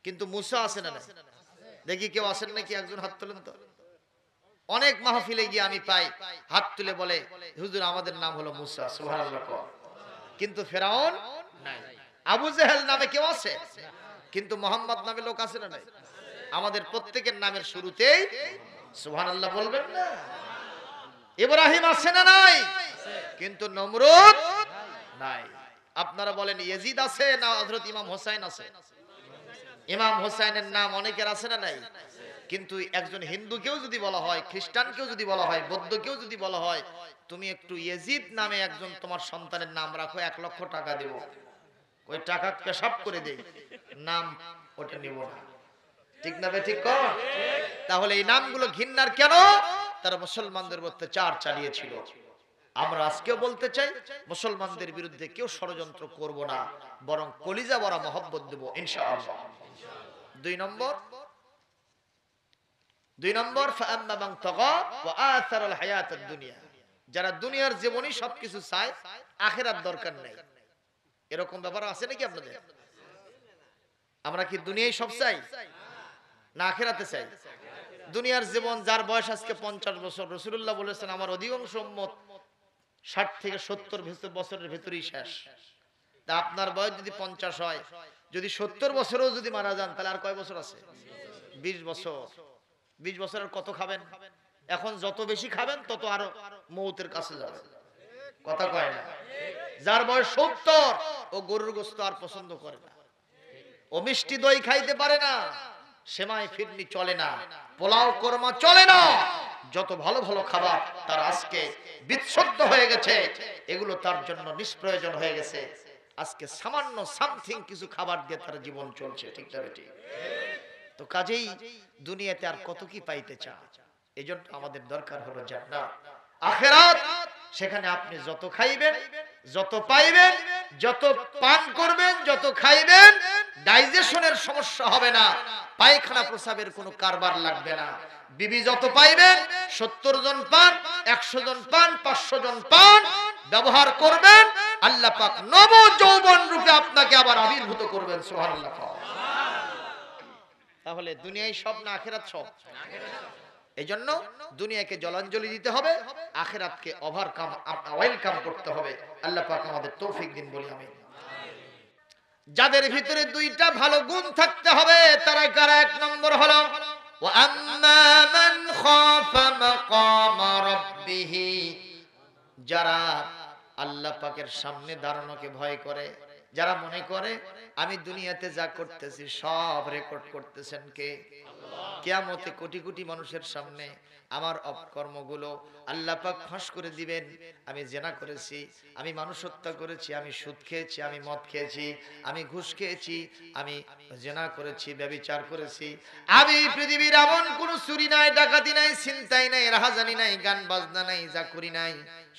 কিন্তু মুসা আছে না? দেখি কেউ আছেন নাকি? একজন হাত তোলেন তো। অনেক মাহফিলে গিয়ে আমি পাই হাত তুলে বলে, হুজুর আমাদের নাম হলো মুসা। সুবহানাল্লাহ। কিন্তু ফেরাউন নাই। আবু জেহেল নামে কেউ আছে? কিন্তু মোহাম্মদ নামে লোক আছে না নাই? আমাদের প্রত্যেকের নামের শুরুতেই সুবহানাল্লাহ বলবেন না? ইব্রাহিম আছে না নাই? কিন্তু নমরুদ নাই। আপনারা বলেন ইয়াজিদ আছে না হযরত ইমাম হোসেন আছে? ইমাম হোসেনের নাম অনেকের আছে না নাই? কিন্তু একজন হিন্দুকেও যদি বলা হয়, খ্রিস্টানকেও যদি বলা হয়, বৌদ্ধকেও যদি বলা হয়, তুমি একটু ইয়াজিদ নামে একজন তোমার সন্তানের নাম রাখো, 1 লক্ষ টাকা দেব, ওই টাকা পেশাব করে দেই, নাম ওটা নিব না। ঠিক না বে ঠিক কর? তাহলে এই নামগুলো ঘৃণার কেন? তারা মুসলমানদের অত্যাচার চালিয়েছিল। আমরা আজকেও বলতে চাই, মুসলমানদের বিরুদ্ধে কেউ ষড়যন্ত্র করব না, বরং কলিজা ভরা মহব্বত দেব ইনশাআল্লাহ। দুই নম্বর ফাআম্মা মান তাগা ওয়া আসারাল হায়াতাদ দুনিয়া। যারা দুনিয়ার জীবনই সবকিছু চায়, আখিরাত দরকার নাই। এরকম ব্যাপার আছে নাকি আপনাদের? আমরা কি দুনিয়ায় সব চাই না আখিরাতে চাই? দুনিয়ার জীবন, যার বয়স আজকে 50 বছর, রাসূলুল্লাহ বলেছেন আমার অধিকাংশ উম্মত 60 থেকে 70 বছরের ভেতরেই শেষ। তা আপনার বয়স যদি 50 হয়, যদি 70 বছরেও যদি মারা যান, তাহলে আর কয় বছর আছে? 20 বছর। 20 বছরের কত খাবেন? এখন যত বেশি খাবেন তত আরো মৌতের কাছে যাবে। কথা কয় না? যার বয়স 70, ও গরুর গোশত আর পছন্দ করে না, ও মিষ্টি দই খাইতে পারে না, সেমাই ফিরনি চলে না, পোলাও কোরমা চলে না, যত ভালো ভালো খাবার তার আজকে বিচ্ছুদ্ধ হয়ে গেছে, এগুলো তার জন্য নিষ্প্রয়োজন হয়ে গেছে। আজকে সামান্য সামথিং কিছু খাবার দিয়ে তার জীবন চলছে। ঠিক না বেটি? তো কাজেই দুনিয়াতে আর কত কি পাইতে চায়? এজন্য আমাদের দরকার হলো জান্নাত আখিরাত। সেখানে আপনি যত খাইবেন, যত পাইবেন, যত পান করবেন, যত খাইবেন, ডাইজেশনের সমস্যা হবে না, পায়খানা প্রস্রাবের কোনো কারবার লাগবে না। বিবি যত পাইবেন, 70 জন পান, 100 জন পান, 500 জন পান, ব্যবহার করবেন, আল্লাহ পাক নব যৌবন রূপে আপনাকে আবার আবির্ভূত করবেন। সুবহানাল্লাহ। তাহলে দুনিয়ায় সব না আখিরাত সব? এজন্য দুনিয়াকে জলাঞ্জলি দিতে হবে, আখিরাতকে ওভারকাম ওয়েলকাম করতে হবে। আল্লাহ পাক আমাদের তৌফিক দিন, বলি আমিন। যাদের ভিতরে দুইটা ভালো গুণ থাকতে হবে তারা কারা? 1 নম্বর হলো ওয়া আম্মা মান খাফা মাকাম রাব্বিহ, যারা আল্লাহ পাকের সামনে দাঁড়ানোকে ভয় করে, যারা মনে করে আমি দুনিয়াতে যা করতেছি সব রেকর্ড করতেছেন কে? কিয়ামতে কোটি কোটি মানুষের সামনে আমার অপকর্মগুলো আল্লাহ পাক ফাঁস করে দিবেন। আমি জেনা করেছি, আমি মানুষ হত্যা করেছি, আমি সুদ খেয়েছি, আমি মদ খেয়েছি, আমি ঘুষ খেয়েছি, আমি জেনা করেছি, ব্যভিচার করেছি, আমি পৃথিবীর এমন কোন চুরি নাই, ডাকাতি নাই, ছিনতাই নাই, রাহাজানি নাই, গান বাজনা নাই, যা করি নাই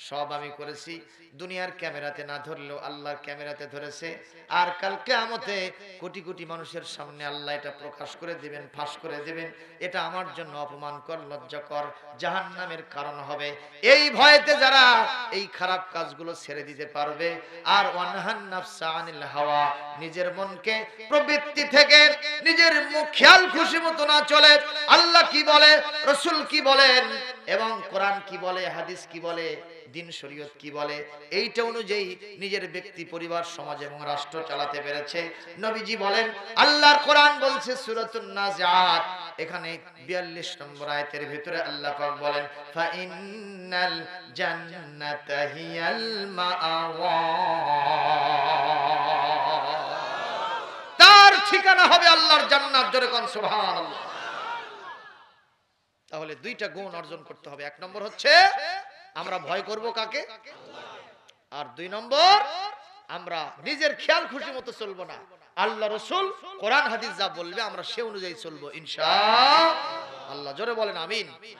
সব আমি করেছি। দুনিয়ার ক্যামেরাতে না ধরলেও আল্লাহর ক্যামেরাতে ধরেছে। আর কাল কিয়ামতে কোটি কোটি মানুষের সামনে আল্লাহ এটা প্রকাশ করে দিবেন, ফাঁস করে দিবেন। এটা আমার জন্য অপমানকর, লজ্জাকর, জাহান্নামের কারণ হবে। এই ভয়েতে যারা এই খারাপ কাজগুলো ছেড়ে দিতে পারবে, আর ওয়ানহান নাফসা আনিল হাওয়া, নিজের মনকে প্রবৃত্তি থেকে নিজের খেয়াল খুশি মতো না চলে, আল্লাহ কি বলে, রাসূল কি বলেন, এবং কোরআন কি বলে, হাদিস কি বলে, দিন শরীয়ত কি বলে, এইটা অনুযায়ী নিজের ব্যক্তি, পরিবার, সমাজ এবং রাষ্ট্র চালাতে পেরেছে। নবীজি বলেন, আল্লাহর কোরআন বলছে সূরাতুন নাজিআত, এখানে 42 নম্বর আয়াতের ভিতরে আল্লাহ পাক বলেন ফা ইন্নাল জান্নাতা হিয়াল মাআওয়া, তার ঠিকানা হবে আল্লাহর জান্নাত। জোরে কোন সুবহানাল্লাহ। তাহলে দুইটা গুণ অর্জন করতে হবে। 1 নম্বর হচ্ছে আমরা ভয় করব কাকে, আর 2 নম্বর আমরা নিজের খেয়াল খুশি মতো চলবো না, আল্লাহ রাসূল কোরআন হাদিস যা বলবে আমরা সে অনুযায়ী চলবো ইনশাআল্লাহ। জোরে বলেন আমিন।